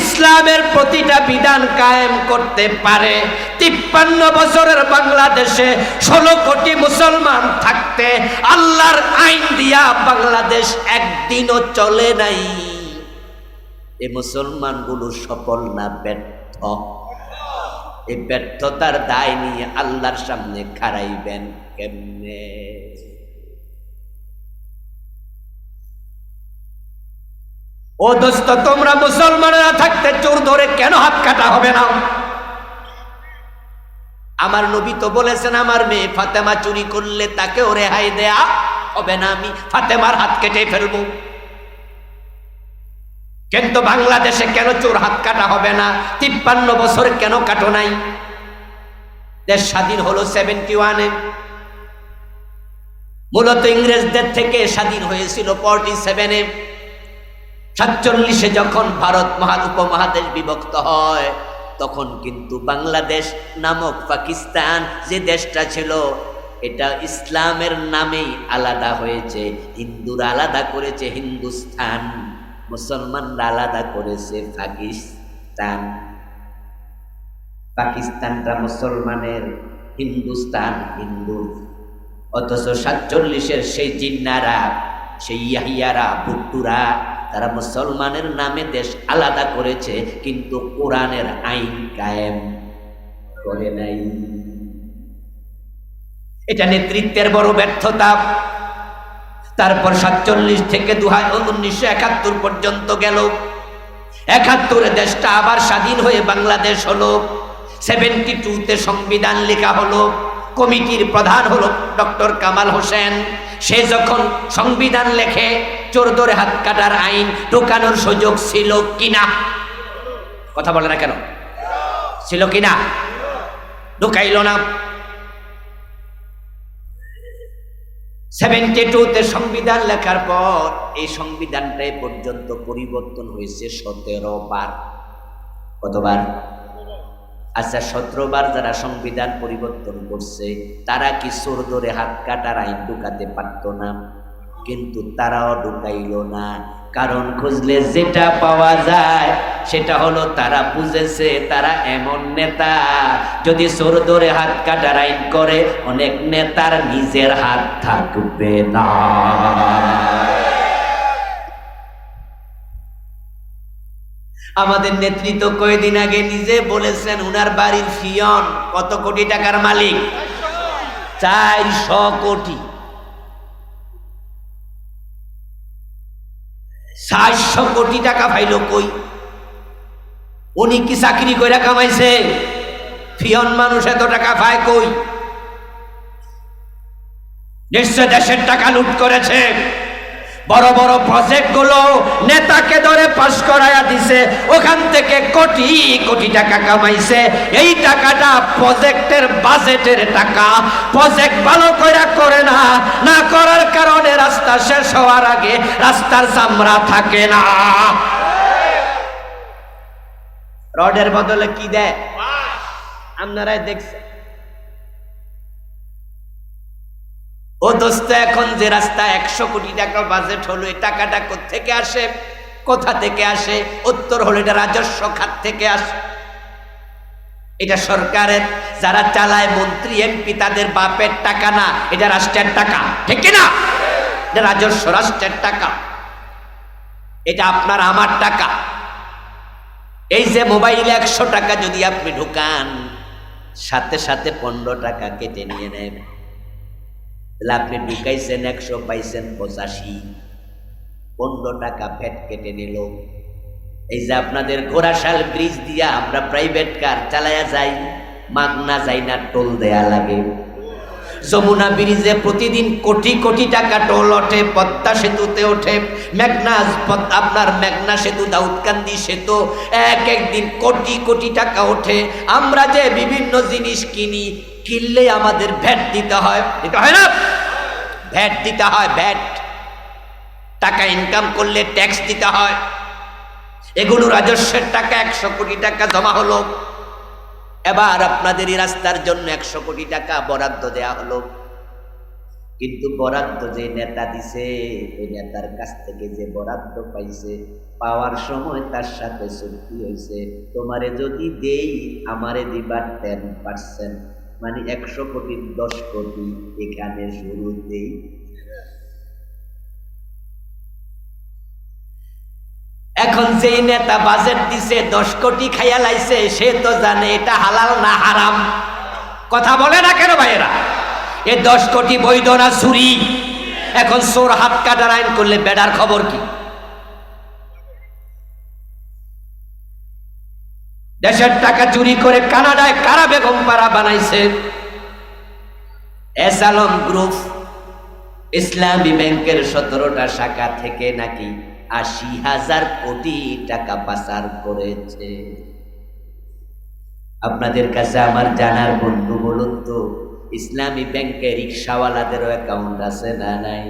ইসলামের প্রতিটা বিধান কায়েম করতে পারে, ৫৩ বছরের বাংলাদেশে ১৬ কোটি মুসলমান থাকতে আল্লাহর আইন দিয়া বাংলাদেশ একদিনও চলে নাই। এই মুসলমানগুলো সফল না ব্যর্থ? এই ব্যর্থতার দায় নিয়ে আল্লাহর সামনে খাড়াইবেন কেমনে? ও দোস্ত, তোমরা মুসলমানেরা থাকতে চোর ধরে কেন হাত কাটা হবে না? আমার নবী তো বলেছেন, আমার মেয়ে ফাতেমা চুরি করলে তাকেও রেহাই দেয়া হবে না, আমি ফাতেমার হাত কেটে ফেলবো। কিন্তু বাংলাদেশে কেন চোর হাত কাটা হবে না? ৫৩ বছর কেন কাটো নাই? দেশ স্বাধীন হলো 71-এ, মূলত ইংরেজদের থেকে স্বাধীন হয়েছিল 47-এ। 47-এ যখন ভারত উপমহাদেশ বিভক্ত হয়, তখন কিন্তু বাংলাদেশ নামক পাকিস্তান যে দেশটা ছিল, এটা ইসলামের নামেই আলাদা হয়েছে। হিন্দুরা আলাদা করেছে হিন্দুস্তান, মুসলমানরা আলাদা করেছে পাকিস্তান। পাকিস্তানটা মুসলমানের, হিন্দুস্তান হিন্দুর। অথচ 47-এর সেই জিন্নারা, সেই ইয়াহিয়ারা, ভুট্টুরা, তারা মুসলমানের নামে দেশ আলাদা করেছে, কিন্তু কোরআনের আইন কায়েম করে নাই। এটা নেতৃত্বের বড় ব্যর্থতা। তারপর 47 থেকে 1971 পর্যন্ত গেল। 71-এ দেশটা আবার স্বাধীন হয়ে বাংলাদেশ হলো। 72-তে সংবিধান লেখা হলো। কমিটির প্রধান হলো ডক্টর কামাল হোসেন। সে যখন সংবিধান লেখে, চোর ধরে হাত কাটার আইন ঢোকানোর সুযোগ ছিল কিনা? কথা বলে না কেন? ছিল কিনা? ঢুকাইল না। 72-তে সংবিধান লেখার পর এই সংবিধানটাই পর্যন্ত পরিবর্তন হয়েছে 17 বার। কতবার? আচ্ছা, 17 বার যারা সংবিধান পরিবর্তন করছে, তারা কি চোর ধরে হাত কাটার আইন ঢুকাতে পারত না? কিন্তু তারাও ঢুকাইল না। কারণ খুঁজলে যেটা পাওয়া যায় সেটা হলো, তারা বুঝেছে তারা এমন নেতা, যদি চোর ধরে হাত কাটার আইন করে, অনেক নেতার নিজের হাত থাকবে না। আমাদের নেতৃত্ব কয়েকদিন আগে নিজে বলেছেন, উনার বাড়ির ফিয়ন কত কোটি টাকার মালিক? 400 কোটি। 400 কোটি টাকা পাইল কই? উনি কি চাকরি করে কামাইছে? ফিয়ন মানুষ এত টাকা পায় কই? নিশ্চয় দেশের টাকা লুট করেছে। বড় বড় প্রজেক্ট গুলো নেতাকে ধরে পাস করায়া দিছে, ওখান থেকে কোটি কোটি টাকা কামাইছে। এই টাকাটা প্রজেক্টের বাজেটের টাকা। প্রজেক্ট ভালো করে না, না করার কারণে রাস্তা শেষ হওয়ার আগে রাস্তার চামড়া থাকে না। রডের বদলে কি দেয়? আপনারাই দেখছেন। ও দোস্ত, এখন যে রাস্তা 100 কোটি টাকা বাজেট হলো, এই টাকাটা কোত্থেকে আসে? কোথা থেকে আসে? উত্তর হলো, এটা রাজস্ব খাত থেকে আসে। এটা সরকারের যারা চালায়, মন্ত্রী এমপি, তাদের বাপের টাকা না, এটা রাষ্ট্রের টাকা। ঠিক কিনা? এটা রাজস্ব, রাষ্ট্রের টাকা। এটা আপনার আমার টাকা। এই যে মোবাইলে 100 টাকা যদি আপনি ঢুকান, সাথে সাথে 15 টাকা কেটে নিয়ে নেন। আপনি ঢুকাইছেন 100, পাইছেন 85, 15 টাকা ভ্যাট কেটে নিল। এই যে আপনাদের ঘোড়াশাল ব্রিজ দিয়া আমরা প্রাইভেট কার চালায়া যাই, মাগনা যাই না, টোল দেয়া লাগে। যমুনা ব্রিজে প্রতিদিন কোটি কোটি টাকা টোল ওঠে, পদ্মা সেতুতে ওঠে, আপনার মেঘনা সেতু, দাউদকান্দি সেতু, একদিন কোটি কোটি টাকা ওঠে। আমরা যে বিভিন্ন জিনিস কিনলে আমাদের ভ্যাট দিতে হয়, দিতে হয় না? ভ্যাট দিতে হয়, ভ্যাট। টাকা ইনকাম করলে ট্যাক্স দিতে হয়। এগুলো রাজস্বের টাকা, 100 কোটি টাকা জমা হলো। এবার আপনাদের এই রাস্তার জন্য 100 কোটি টাকা বরাদ্দ দেয়া হলো। কিন্তু বরাদ্দ যে নেতা দিছে, ওই নেতার কাছ থেকে যে বরাদ্দ পাইছে, পাওয়ার সময় তার সাথে চুক্তি হয়েছে, তোমারে যদি দেই আমারে দিবার 10%, মানে 100 কোটির 10 কোটি এখানে শুরুতেই। এখন যেই নেতা বাজেট দিছে 10 কোটি খাইয়া লাইছে, সে তো জানে এটা হালাল না হারাম। কথা বলে না কেন ভাইয়েরা? এ 10 কোটি বৈধ না চুরি? এখন চোর হাত কাটার আইন করলে বেডার খবর কি? দেশের টাকা চুরি করে কানাডায় কারা বেগম পাড়া বানাইছে। এস আলম গ্রুপ ইসলামী ব্যাংকের 17টা শাখা থেকে নাকি 80,000 কোটি টাকা পাচার করেছে। আপনাদের কাছে আমার জানার বন্ধু বলুন তো, ইসলামী ব্যাংকে রিক্সাওয়ালাদেরও অ্যাকাউন্ট আছে না নাই?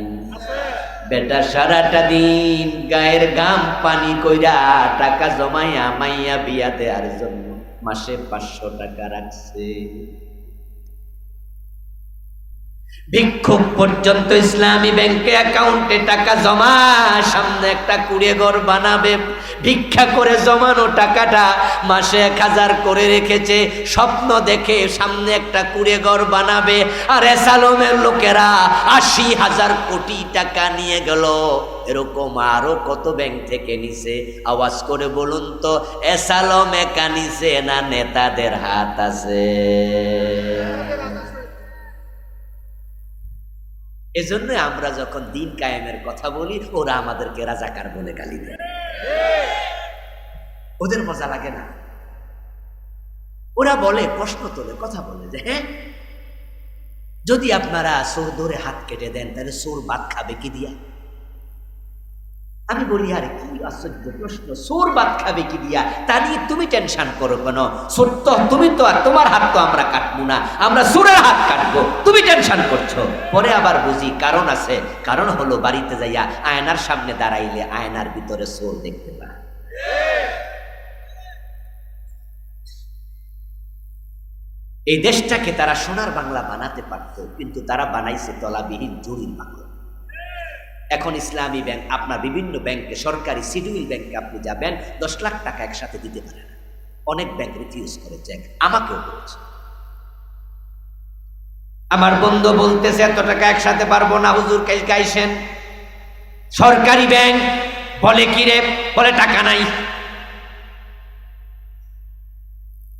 বেটা সারাটা দিন গায়ের গাম পানি কইরা টাকা জমাইয়া মাইয়া বিয়া দেওয়ার জন্য মাসে 500 টাকা রাখছে। ভিক্ষুক পর্যন্ত ইসলামী ব্যাংকে অ্যাকাউন্টে টাকা জমা, সামনে একটা কুড়ে ঘর বানাবে, ভিক্ষা করে জমানো টাকাটা মাসে 1000 করে রেখেছে, স্বপ্ন দেখে সামনে একটা কুড়ে ঘর বানাবে। আর এসালমের লোকেরা 80,000 কোটি টাকা নিয়ে গেল। এরকম আরো কত ব্যাংক থেকে নিছে? আওয়াজ করে বলুন তো, এসালম একা নিছে না নেতাদের হাত আছে? এজন্য আমরা যখন দিন কায়েমের কথা বলি, ওরা আমাদেরকে রাজাকার বলে গালি দেয়। ওদের মজা লাগে না? ওরা বলে, প্রশ্ন তোলে, কথা বলে যে হ্যাঁ, যদি আপনারা চোর ধরে হাত কেটে দেন তাহলে চোর ভাত খাবে কি দিয়া? আমি বলি, আরে কি আশ্চর্য প্রশ্ন, চোর ভাত খাবে কি দিয়া? তা নিয়ে তুমি টেনশন করো কেন? চোর তো তুমি, তো আর তোমার হাত তো আমরা কাটবো না, আমরা চোরের হাত কাটবো, তুমি টেনশন করছো। পরে আবার বুঝি কারণ আছে। কারণ হলো, বাড়িতে যাইয়া আয়নার সামনে দাঁড়াইলে আয়নার ভিতরে চোর দেখতে পায়। এই দেশটাকে তারা সোনার বাংলা বানাতে পারত, কিন্তু তারা বানাইছে তলাবিহীন জুরির বাংলা। এখন ইসলামী ব্যাংক, আপনার বিভিন্ন ব্যাংকে, সরকারি শিডিউল ব্যাংকে আপনি যাবেন, 10 লাখ টাকা একসাথে দিতে পারেন। অনেক ব্যাংক রিফিউজ করেছে, আমাকেও করেছে। আমার বন্ধু বলতেছে এত টাকা একসাথে পারবো না হুজুর, কালকে আইসেন। সরকারি ব্যাংক বলে কি রে? বলে টাকা নাই।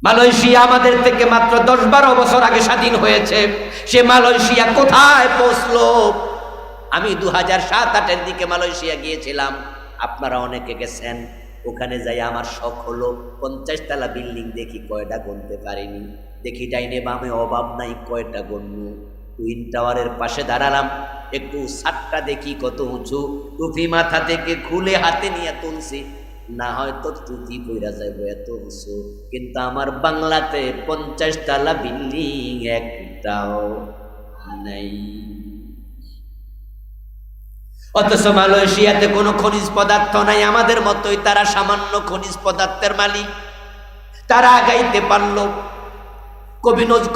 মালয়েশিয়া আমাদের থেকে মাত্র 10-12 বছর আগে স্বাধীন হয়েছে। সে মালয়েশিয়া কোথায় পৌঁছলো? আমি 2007-08 দিকে মালয়েশিয়া গিয়েছিলাম, আপনারা অনেকে গেছেন। ওখানে যাই আমার শখ হলো 50 তলা বিল্ডিং দেখি, কয়টা গুনতে পারিনি। দেখি ডাইনে বামে অভাব নাই, কয়টা গণ্য। টুইন টাওয়ারের পাশে দাঁড়ালাম, একটু ছাদটা দেখি কত উঁচু, টুপি মাথা থেকে খুলে হাতে নিয়ে তুলছি, না হয়তো টুপি পইরা যাইব এত উঁচু। কিন্তু আমার বাংলাতে 50 তলা বিল্ডিং একটাও নাই। অথচ মালয়েশিয়াতে কোনো খনিজ পদার্থ নাই, আমাদের মতোই তারা সামান্য খনিজ পদার্থের মালিক। তারা আগাইতে পারল।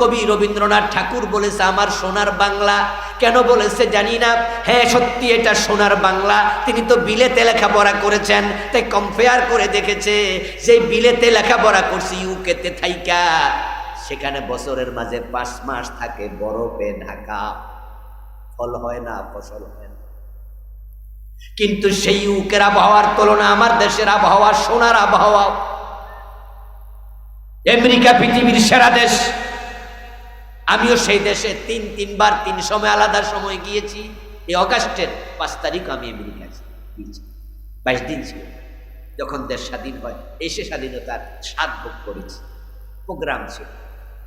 কবি রবীন্দ্রনাথ ঠাকুর বলেছে, আমার সোনার বাংলা। কেন বলেছে জানি না, হ্যাঁ সত্যি এটা সোনার বাংলা। তিনি তো বিলেতে লেখাপড়া করেছেন, তাই কম্পেয়ার করে দেখেছে যে বিলেতে লেখাপড়া করছি ইউকেতে থাইকা, সেখানে বছরের মাঝে 5 মাস থাকে বরফে ঢাকা, ফল হয় না, ফসল হয় না। কিন্তু সেই ইউকের আবহাওয়ার তুলনা আমার দেশের আবহাওয়া সোনার আবহাওয়া। আমেরিকা পৃথিবীর সেরা দেশ, আমিও সেই দেশে 3বার 3 সময় আলাদা সময় গিয়েছি। এই অগাস্টের 5 তারিখ আমি আমেরিকা গিয়েছি, 22 দিন ছিল। যখন দেশ স্বাধীন হয়, এসে স্বাধীনতার স্বাদ ভোগ করেছি। প্রোগ্রাম ছিল।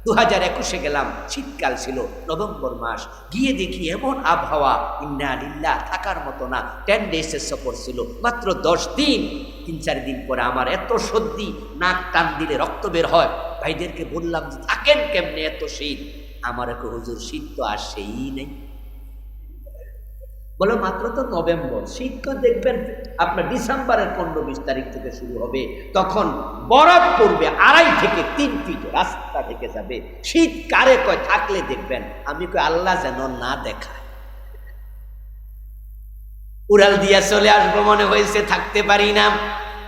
2021-এ গেলাম, শীতকাল ছিল, নভেম্বর মাস। গিয়ে দেখি এমন আবহাওয়া, ইন্না লিল্লাহ, থাকার মতো না। 10 ডেজের সফর ছিল, মাত্র 10 দিন। 3-4 দিন পরে আমার এত সর্দি, নাক টান দিলে রক্ত বের হয়। ভাইদেরকে বললাম যে থাকেন কেমনে এত শীত? আমার এক হুজুর, শীত তো আসেই নেই। বলো মাত্র তো নভেম্বর, শীত তো দেখবেন আপনার ডিসেম্বরের 15-20 তারিখ থেকে শুরু হবে, তখন বরফ পড়বে 2.5 থেকে 3 ফিট, রাস্তা থেকে যাবে। শীত কারে কয় থাকলে দেখবেন, আমি কই আল্লাহ যেন না দেখায়। উড়াল দিয়া চলে আসবো মনে হয়েছে, থাকতে পারি না।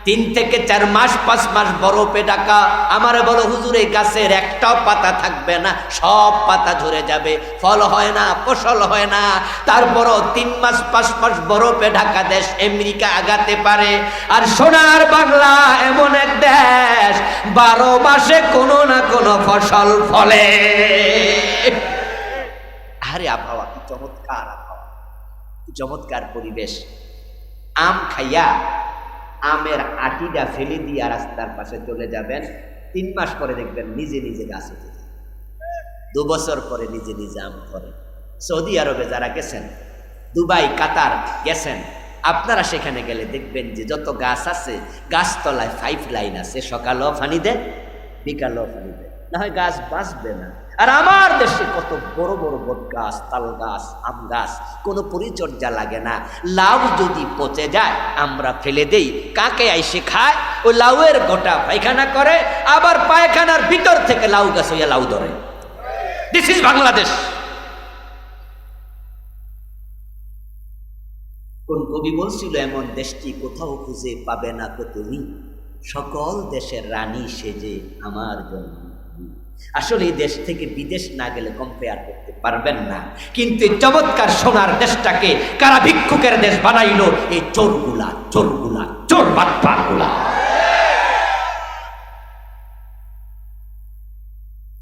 3 থেকে 4 মাস 5 মাস বরফে ঢাকা। আমারে বলো হুজুর এই গাছের একটাও পাতা থাকবে না, সব পাতা ঝরে যাবে, ফল হয় না, ফসল হয় না। তারপরও 3 মাস 5 মাস বরফে ঢাকা দেশ আমেরিকা আগাতে পারে। আর সোনার বাংলা এমন এক দেশ 12 মাসে কোনো না কোনো ফসল ফলে। আরে আবহাওয়া কি চমৎকার, আবহাওয়া কি চমৎকার পরিবেশ। আম খাইয়া আমের আটিটা ফেলে দিয়ে রাস্তার পাশে চলে যাবেন, 3 মাস পরে দেখবেন নিজে নিজে গাছ উঠে যায়। 2 বছর পরে নিজে নিজে আম ধরে। সৌদি আরবে যারা গেছেন, দুবাই কাতার গেছেন, আপনারা সেখানে গেলে দেখবেন যে যত গাছ আছে গাছতলায় 5 লাইন আছে, সকালেও পানি দেয়, বিকালেও পানি দেয়, না হয় গাছ বাঁচবে না। আর আমার দেশে কত বড় বড় বট গাছ, তাল গাছ, আম গাছ, কোনো পরিচর্যা লাগে না। লাউ যদি পচে যায় আমরা ফেলে দেই, কাকে আইসে খায়, ওই লাউয়ের গোটা পায়খানা করে, আবার পায়খানার ভিতর থেকে লাউ গাছ হইয়া লাউ ধরে। This is Bangladesh. কোন কবি বলছিল, এমন দেশটি কোথাও খুঁজে পাবে না কো তুমি, সকল দেশের রানী সেজে আমার জন্য। আসলে এই দেশ থেকে বিদেশ না গেলে কম্পেয়ার করতে পারবেন না। কিন্তু এই চমৎকার সোনার দেশটাকে কারা ভিক্ষুকের দেশ বানাইলো? এই চোরগুলা, চোরগুলা, চোর বাটপারগুলা।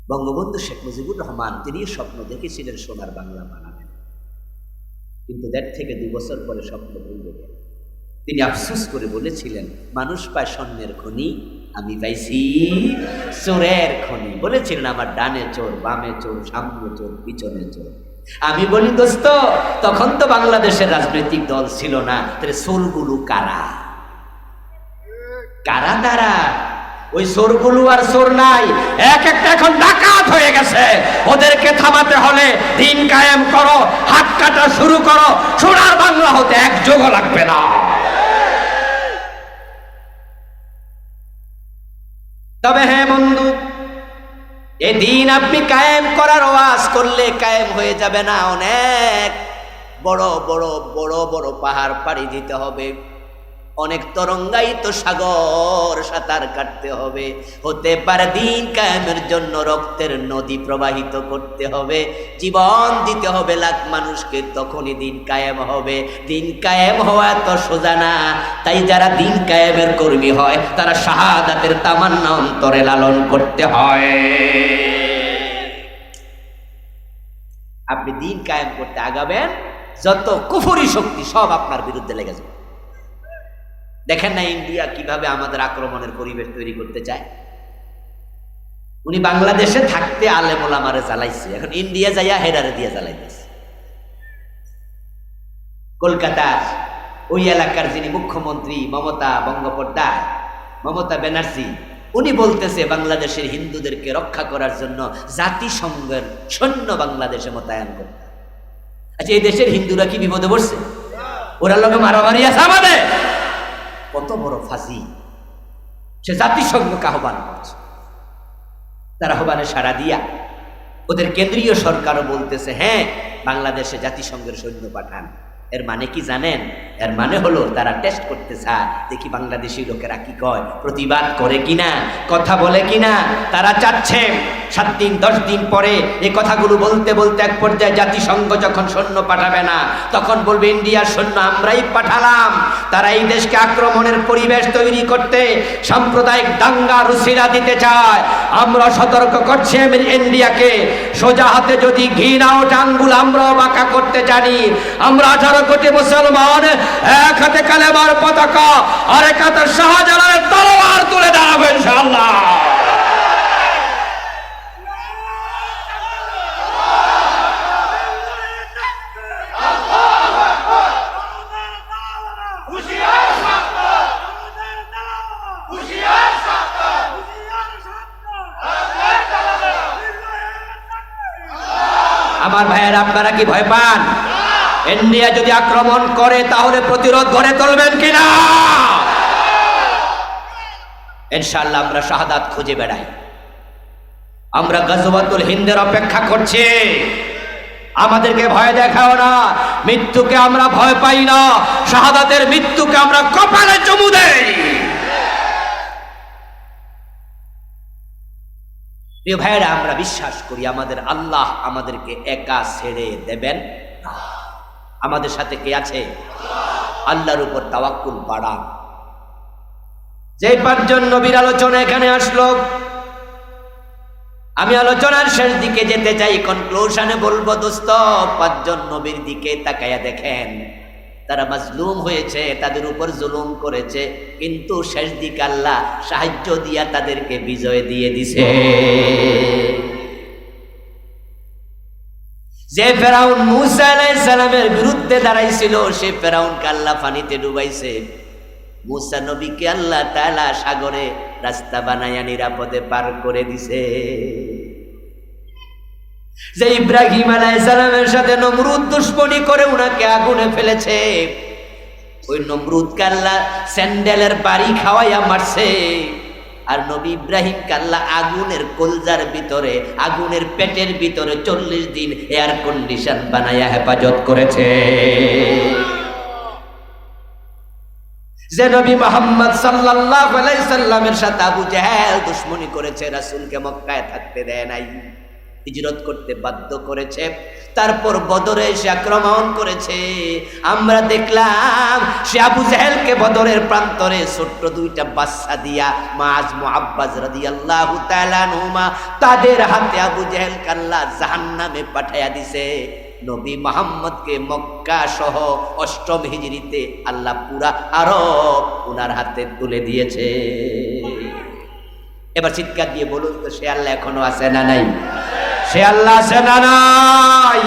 বঙ্গবন্ধু শেখ মুজিবুর রহমান তিনি স্বপ্ন দেখেছিলেন সোনার বাংলা বানাবেন, কিন্তু 1.5 থেকে 2 বছর পরে স্বপ্ন ভেঙে গেল। তিনি আফসোস করে বলেছিলেন, মানুষ পায় স্বর্ণের খনি, আমি পাইছি চোরের খনি। বলেছিলেন আমার ডানে চোর, বামে চোর, সামনে চোর, পিছনে চোর। আমি বলি দোস্ত, তখন তো বাংলাদেশের রাজনৈতিক দল ছিল না, তাহলে চোরগুলো কারা? কারা তারা? ওই চোরগুলো আর চোর নাই, এক একটা এখন ডাকাত হয়ে গেছে। ওদেরকে থামাতে হলে দিন কায়েম করো, হাত কাটা শুরু করো, সোনার বাংলা হতে এক যোগও লাগবে না। তবে হ্যাঁ বন্ধু, এই দিন আপনি কায়েম করার ওয়াজ করলে কায়েম হয়ে যাবে না। অনেক বড় বড় বড় বড় পাহাড় পাড়ি দিতে হবে, অনেক তরঙ্গায়িত সাগর সাঁতার কাটতে হবে। হতে পারে দিন কায়েমের জন্য রক্তের নদী প্রবাহিত করতে হবে, জীবন দিতে হবে লাখ মানুষকে, তখনই দিন কায়েম হবে। দিন কায়েম হওয়া এত সোজা না, তাই যারা দিন কায়েমের কর্মী হয় তারা শাহাদাতের তামান্না অন্তরে লালন করতে হয়। আপনি দিন কায়েম করতে আগাবেন, যত কুফরি শক্তি সব আপনার বিরুদ্ধে লেগে যাবে। দেখেন না ইন্ডিয়া কিভাবে আমাদের আক্রমণের পরিবেশ তৈরি করতে চায়। উনি বাংলাদেশে থাকতে আলেম ওলামারে জ্বালাইছে, এখন ইন্ডিয়া যাইয়া হেডারে দিয়ে জ্বালাইতেছে। কলকাতার ওই এলাকার যিনি মুখ্যমন্ত্রী মমতা বন্দ্যোপাধ্যায়, মমতা ব্যানার্জি, উনি বলতেছে বাংলাদেশের হিন্দুদেরকে রক্ষা করার জন্য জাতিসংঘের সৈন্য বাংলাদেশে মোতায়েন করতে। আচ্ছা, এই দেশের হিন্দুরা কি বিপদে পড়ছে? ওরা লোকে মারামারি আছে আমাদের। কত বড় ফাঁসি! সে জাতিসংঘকে আহ্বান করছে, তার আহ্বানে সাড়া দিয়া ওদের কেন্দ্রীয় সরকারও বলতেছে হ্যাঁ বাংলাদেশে জাতিসংঘের সৈন্য পাঠান। এর মানে কি জানেন? এর মানে হলো তারা টেস্ট করতে চায়, দেখি বাংলাদেশি লোকেরা কি কয়, প্রতিবাদ করে কিনা, কথা বলে কিনা। তারা চাচ্ছে 7 দিন 10 দিন পরে এই কথাগুলো বলতে বলতে এক পর্যায়ে জাতিসংঘ যখন সৈন্য পাঠাবে না, তখন বলবে ইন্ডিয়ার সৈন্য আমরাই পাঠালাম। তারা এই দেশকে আক্রমণের পরিবেশ তৈরি করতে, সাম্প্রদায়িক দাঙ্গা রুচিরা দিতে চায়। আমরা সতর্ক করছি ইন্ডিয়াকে, সোজা হাতে যদি ঘি না ওঠে আঙ্গুল আমরাও বাঁকা করতে জানি। আমরা 18 কোটি মুসলমান, এক হাতে কালেমার পতাকা আর এক হাতে শাহজালালের তলোয়ার তুলে দাঁড়াবো ইনশাআল্লাহ। আমার ভাইয়ের আপনারা কি ভয় পান? ইন্ডিয়া যদি আক্রমণ করে তাহলে প্রতিরোধ গড়ে তুলবেন কিনা? ইনশাআল্লাহ আমরা শাহাদাত খুঁজে বেড়াই। আমরা গজওয়াতুল হিন্দের অপেক্ষা করছি। আমাদেরকে ভয় দেখাও না, মৃত্যুকে আমরা ভয় পাই না, শাহাদাতের মৃত্যুকে আমরা কপালে চুমু দেই। প্রিয় ভাইরা, আমরা বিশ্বাস করি আমাদের আল্লাহ আমাদেরকে একা ছেড়ে দেবেন না। আমাদের সাথে কে আছে? আল্লাহর উপর তাওয়াক্কুল বাড়ান। যে পাঁচজন নবীর আলোচনা এখানে আসলো, আমি আলোচনার শেষ দিকে যেতে চাই, কনক্লুশনে বলবো দোস্ত, পাঁচজন নবীর দিকে তাকায়া দেখেন, তারা মাজলুম হয়েছে, তাদের উপর জুলুম করেছে, কিন্তু শেষ দিকে আল্লাহ সাহায্য দিয়া তাদেরকে বিজয় দিয়ে দিছে। যে ফেরাউন মূসা আলাইহিস সালামের বিরুদ্ধে দাঁড়াইছিল, সে ফেরাউনকে আল্লাহ পানিতে ডুবাইছে। মূসা নবীকে আল্লাহ তাআলা সাগরে রাস্তা বানায়া নিরাপদে পার করে দিছে। যে ইব্রাহিম আলাইহিস সালামের সাথে নমরুদ দুশমনি করে উনাকে আগুনে ফেলেছে, ওই নমরুদকে আল্লাহ স্যান্ডেলের বাড়ি খাওয়াইয়া মারছে। আর নবী ইব্রাহিমকে আল্লাহ আগুনের কলজার ভিতরে, আগুনের পেটের ভিতরে 40 দিন এয়ার কন্ডিশন বানায়া হেফাজত করেছে। যে নবী মুহাম্মদ সাল্লাল্লাহু আলাইহি সাল্লামের সাথে আবু জাহেল দুশমনি করেছে, রাসূলকে মক্কায় থাকতে দেয় নাই, হিজরত করতে বাধ্য করেছে, তারপর বদরে এসে আক্রমণ করেছে। আমরা দেখলাম সে আবু জাহেলকে বদরের প্রান্তরে ছোট্ট দুইটা বাচ্চা দিয়া, মাআজ মুআব্বাজ রাদিয়াল্লাহু তাআলা আনহুমা, তাদের হাতে আবু জাহেলকে আল্লাহ জাহান্নামে পাঠাইয়া দিছে। নবী মুহাম্মদকে মক্কা সহ 8ম হিজরিতে আল্লাহ পুরা আরব উনার হাতে তুলে দিয়েছে। এবার চিৎকার দিয়ে বলুন তো, সে আল্লাহ এখনো আছে না নাই? সে আল্লাহ আছে না নাই?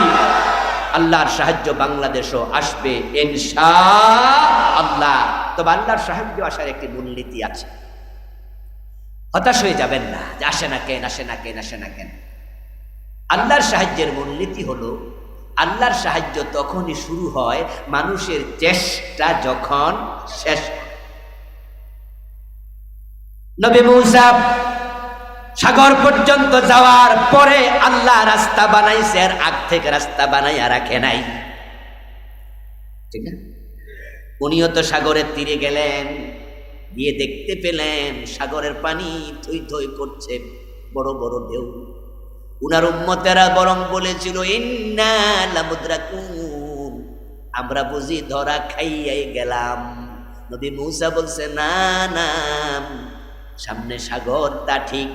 আল্লাহর সাহায্য বাংলাদেশও আসবে ইনশাআল্লাহ। তবে আল্লাহর সাহায্য আসার একটি মূলনীতি আছে। হতাশ হয়ে যাবেন না যে আসে না কেন, আসে না কেন, আসে না কেন। আল্লাহর সাহায্যের মূলনীতি হলো, আল্লাহর সাহায্য তখনই শুরু হয় মানুষের চেষ্টা যখন শেষ। নবী মূসা সাগর পর্যন্ত যাওয়ার পরে আল্লাহ রাস্তা বানাইছে, আর আগ থেকে রাস্তা বানাইয়া রাখে নাই, ঠিক না? উনিও তো সাগরের তীরে গেলেন, গিয়ে দেখতে পেলেন সাগরের পানি থই থই করছে, বড় বড় ঢেউ। উনার উম্মতেরা বরং বলেছিল, ইন্না লামুদরাকুন, আমরা বুঝি ধরা খাইয়াই গেলাম। নবী মূসা বলছে, না না, সামনে সাগর তা ঠিক,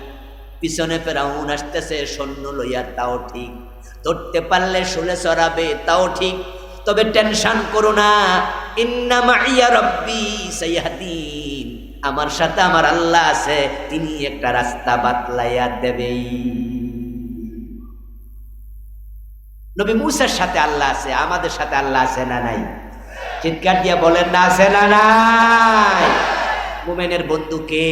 পিছনে ফেরাউন আসতেছে সৈন্য লইয়া তাও ঠিক, ধরতে পারলে শুলে চড়াবে তাও ঠিক, তবে টেনশন করো না, ইন্না মাইয়া রব্বি সাইয়াহদিন, আমার সাথে আমার আল্লাহ আছে, তিনি একটা রাস্তা বাতলাইয়া দেবেই। নবী মূসার সাথে আল্লাহ আছে, আমাদের সাথে আল্লাহ আছে না নাই? চিৎকার দিয়ে বলেন না, আছে না নাই? মুমিনের বন্ধু কে?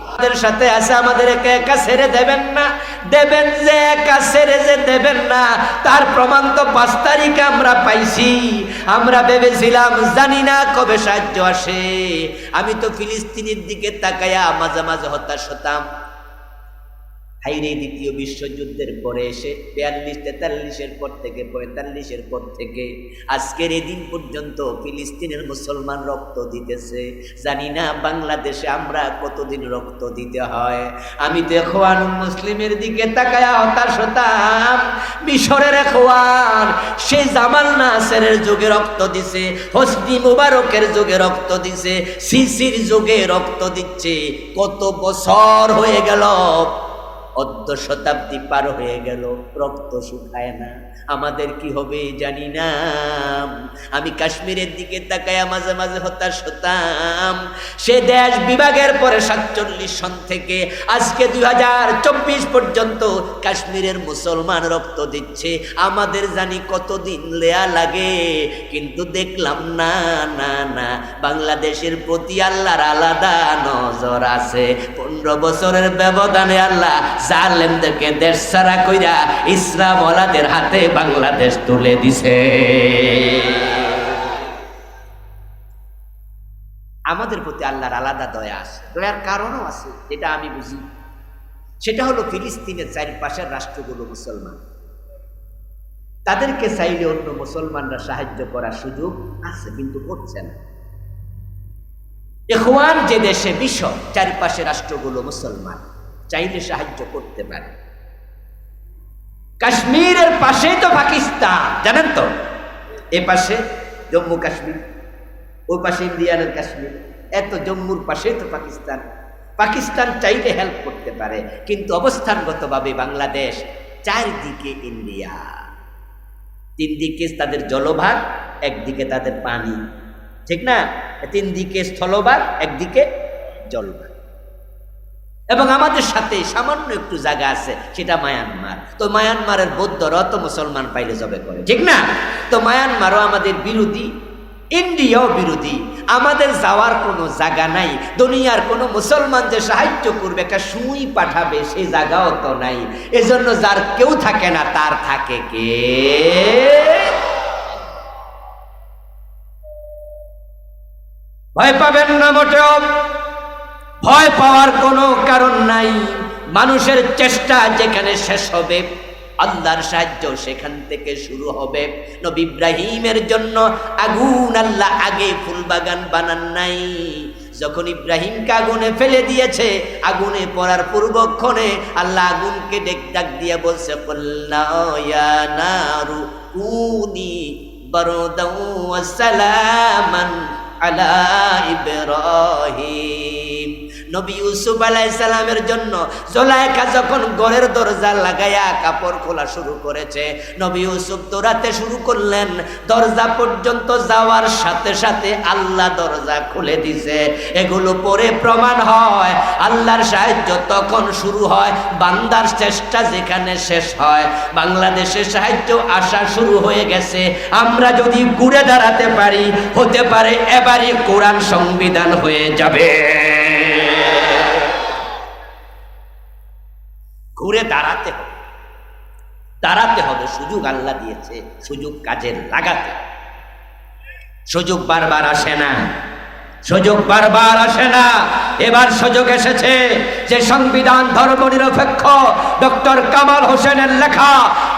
আমাদের সাথে আছে, আমাদের একা একা ছেড়ে দেবেন না। দেবেন যে, একা ছেড়ে যে দেবেন না, তার প্রমাণ তো 5 তারিখে আমরা পাইছি। আমরা ভেবেছিলাম জানি না কবে সাহায্য আসে। আমি তো ফিলিস্তিনের দিকে তাকায়া মাঝে মাঝে হতাশ হতাম। হাইরে, দ্বিতীয় বিশ্বযুদ্ধের পরে এসে 42-43-এর পর থেকে 45-এর পর থেকে আজকের এই দিন পর্যন্ত ফিলিস্তিনের মুসলমান রক্ত দিতেছে। জানি না বাংলাদেশে আমরা কতদিন রক্ত দিতে হয়। আমি তো ইখওয়ানুল মুসলিমের দিকে তাকায়া হতাশ হতাম। মিশরের ইখওয়ান সেই জামাল নাসেরের যুগে রক্ত দিছে, হোসনি মুবারকের যুগে রক্ত দিছে, সিসির যুগে রক্ত দিচ্ছে। কত বছর হয়ে গেল, 10 শতাব্দী পার হয়ে গেল, রক্ত শুকায় না। আমাদের কি হবে জানি না। আমি কাশ্মীরের দিকে তাকায় মাঝে মাঝে হতাশ হতাম। সে দেশ বিভাগের পরে 47 সন থেকে আজকে 2024 পর্যন্ত কাশ্মীরের মুসলমান রক্ত দিচ্ছে। আমাদের জানি কতদিন লেয়া লাগে, কিন্তু দেখলাম না না না, বাংলাদেশের প্রতি আল্লাহর আলাদা নজর আছে। 15 বছরের ব্যবধানে আল্লাহ জালেমদেরকে দেশ ছাড়া কইরা ইসলামওয়ালাদের হাতে বাংলাদেশ তুলে দিছে। আমাদের প্রতি আল্লাহর আলাদা দয়া আছে, দয়ার কারণও আছে, যেটা আমি বুঝি। সেটা হলো ফিলিস্তিনের চারপাশের রাষ্ট্রগুলো মুসলমান, তাদেরকে চাইলে অন্য মুসলমানরা সাহায্য করার সুযোগ আছে, কিন্তু করছে না। ইখওয়ান যে দেশে মিশর, চারপাশে রাষ্ট্রগুলো মুসলমান, চাইলে সাহায্য করতে পারে। কাশ্মীরের পাশেই তো পাকিস্তান, জানেন তো? এ পাশে জম্মু কাশ্মীর, ওই পাশে ইন্ডিয়ানের কাশ্মীর, এত জম্মুর পাশেই তো পাকিস্তান। পাকিস্তান চাইলে হেল্প করতে পারে, কিন্তু অবস্থানগতভাবে বাংলাদেশ, চারদিকে ইন্ডিয়া, তিন দিকে তাদের জলভাগ, একদিকে তাদের পানি, ঠিক না? তিন দিকে স্থলভাগ, একদিকে জলভাগ। এবং আমাদের সাথে সামান্য একটু জায়গা আছে, সেটা মায়ানমার। তো মায়ানমারের বৌদ্ধরা তো মুসলমান পাইলে জবে করে, ঠিক না? তো মায়ানমারও আমাদের বিরোধী, ইন্ডিয়াও বিরোধী। আমাদের যাওয়ার কোনো জায়গা নাই, দুনিয়ার কোনো মুসলমান যে সাহায্য করবে, একটা সুই পাঠাবে, সেই জায়গাও তো নাই। এজন্য যার কেউ থাকে না, তার থাকে কে? ভয় পাবেন না মোটেও, ভয় পাওয়ার কোনো কারণ নাই। মানুষের চেষ্টা যেখানে শেষ হবে, আল্লাহর সাহায্য সেখান থেকে শুরু হবে। নবী ইব্রাহিমের জন্য আগুন আল্লাহ আগে ফুলবাগান বানান নাই। যখন ইব্রাহিমকে আগুনে ফেলে দিয়েছে, আগুনে পড়ার পূর্বক্ষণে আল্লাহ আগুনকে ডাক দিয়ে বলছে, কুল্লা ইয়া নারু কুনি বারদান ওয়া সালামান আলা ইব্রাহিম। নবী ইউসুফ আলাইহিস সালামের জন্য জুলাইখা যখন ঘরের দরজা লাগায়া কাপড় খোলা শুরু করেছে, নবী ইউসুফ দৌড়াতে শুরু করলেন। দরজা পর্যন্ত যাওয়ার সাথে সাথে আল্লাহ দরজা খুলে দিছে। এগুলো পরে প্রমাণ হয় আল্লাহর সাহায্য তখন শুরু হয় বান্দার চেষ্টা যেখানে শেষ হয়। বাংলাদেশের সাহায্য আসা শুরু হয়ে গেছে। আমরা যদি ঘুরে দাঁড়াতে পারি, হতে পারে এবারই কোরআন সংবিধান হয়ে যাবে। ঘুরে দাঁড়াতে হবে, দাঁড়াতে হবে। সুযোগ আল্লাহ দিয়েছে, সুযোগ কাজে লাগাতে। সুযোগ বারবার আসে না, সুযোগ বারবার আসে না। এবার সুযোগ এসেছে যে সংবিধান ধর্মনিরপেক্ষ ডক্টর কামাল হোসেনের লেখা,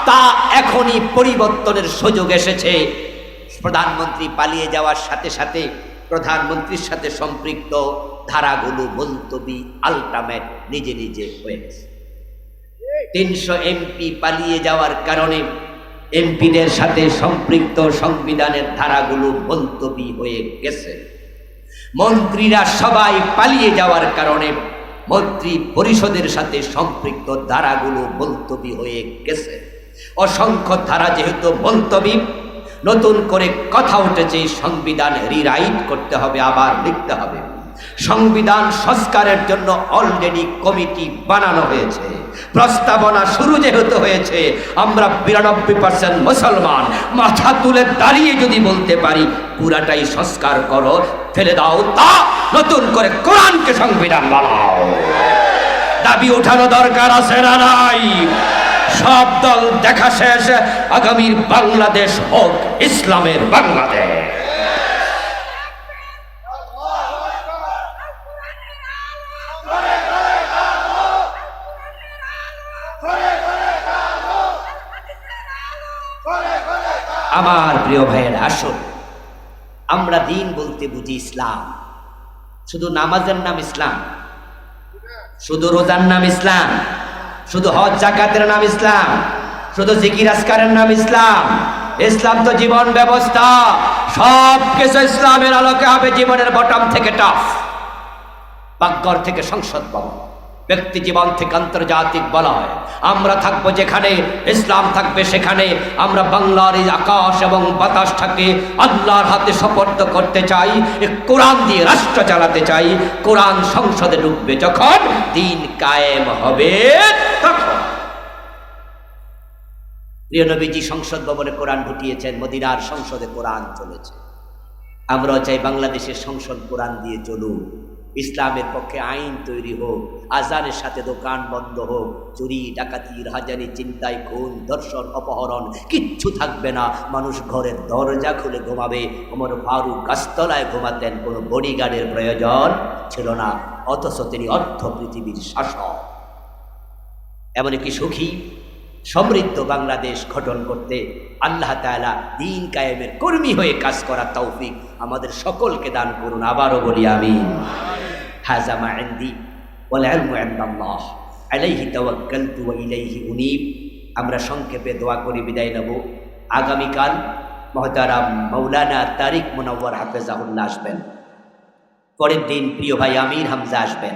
তা এখনই পরিবর্তনের সুযোগ এসেছে। প্রধানমন্ত্রী পালিয়ে যাওয়ার সাথে সাথে প্রধানমন্ত্রীর সাথে সম্পৃক্ত ধারাগুলো মুলতবি, আলটিমেট নিজে নিজে হয়ে গেছে। 300 এমপি পালিয়ে যাওয়ার কারণে এমপিদের সাথে সম্পৃক্ত সংবিধানের ধারাগুলো মুলতবি হয়ে গেছে। মন্ত্রীরা সবাই পালিয়ে যাওয়ার কারণে মন্ত্রী পরিষদের সাথে সম্পৃক্ত ধারাগুলো মুলতবি হয়ে গেছে। অসংখ্য ধারা যেহেতু মুলতবি, নতুন করে কথা উঠেছে সংবিধান রিরাইট করতে হবে, আবার লিখতে হবে। সংবিধান সংস্কারের জন্য অলরেডি কমিটি বানানো হয়েছে, প্রস্তাবনা শুরু যেহেতু হয়েছে, আমরা 92% মুসলমান মাথা তুলে দাঁড়িয়ে যদি বলতে পারি পুরাটাই সংস্কার করো, ফেলে দাও তা, নতুন করে কোরআনকে সংবিধান বানাও। দাবি ওঠানো দরকার আছে না নাই? সব দল দেখা শেষ, আগামীর বাংলাদেশ হোক ইসলামের বাংলাদেশ। আমার প্রিয় ভাইয়ের, আসুন আমরা দিন বলতে বুঝি ইসলাম। শুধু নামাজের নাম ইসলাম, শুধু রোজার নাম ইসলাম, শুধু হজ জাকাতের নাম ইসলাম, শুধু জিকির আজকারের নাম ইসলাম। ইসলাম তো জীবন ব্যবস্থা। সব কিছু ইসলামের আলোকে হবে, জীবনের বটম থেকে টপ, পাকঘর থেকে সংসদ ভবন, ব্যক্তি জীবন থেকে আন্তর্জাতিক বলয়। আমরা থাকবো যেখানে, ইসলাম থাকবে সেখানে। আমরা বাংলার এই আকাশ এবং বাতাসটাকে আল্লাহর হাতে সুপর্দ করতে চাই, কোরআন দিয়ে রাষ্ট্র চালাতে চাই। কোরআন সংসদে ঢুকবে যখন, দিন কায়েম হবে তখন। প্রিয় নবীজি সংসদ ভবনে কোরআন ঢুকিয়েছেন, মদিনার সংসদে কোরআন চলেছে। আমরাও চাই বাংলাদেশের সংসদ কোরআন দিয়ে চলুক। ইসলামের পক্ষে আইন তৈরি হোক, আজানের সাথে দোকান বন্ধ হোক, চুরি ডাকাতি রাহাজানি চিন্তায় খুন ধর্ষণ অপহরণ কিচ্ছু থাকবে না, মানুষ ঘরের দরজা খুলে ঘুমাবে। ওমর ফারুক গাছতলায় ঘুমাতেন, কোনো বডিগার্ডের প্রয়োজন ছিল না, অথচ তিনি অর্ধ পৃথিবীর শাসক। এমন একটি সুখী সমৃদ্ধ বাংলাদেশ গঠন করতে আল্লাহ তাআলা দ্বীন কায়েমের কর্মী হয়ে কাজ করার তৌফিক আমাদের সকলকে দান করুন। আবারও বলি আমিন। হাযা মা ইনদি ওয়াল ইলমু ইনদাল্লাহ আলাইহি তাওয়াক্কালতু ওয়া ইলাইহি উনীব। আমরা সংক্ষেপে দোয়া করে বিদায় নেব। আগামীকাল মুহতারাম মাওলানা তারিক মুনাওয়ার হাফেজাহুল্লাহ আসবেন। পরের দিন প্রিয় ভাই আমির হামজা আসবেন।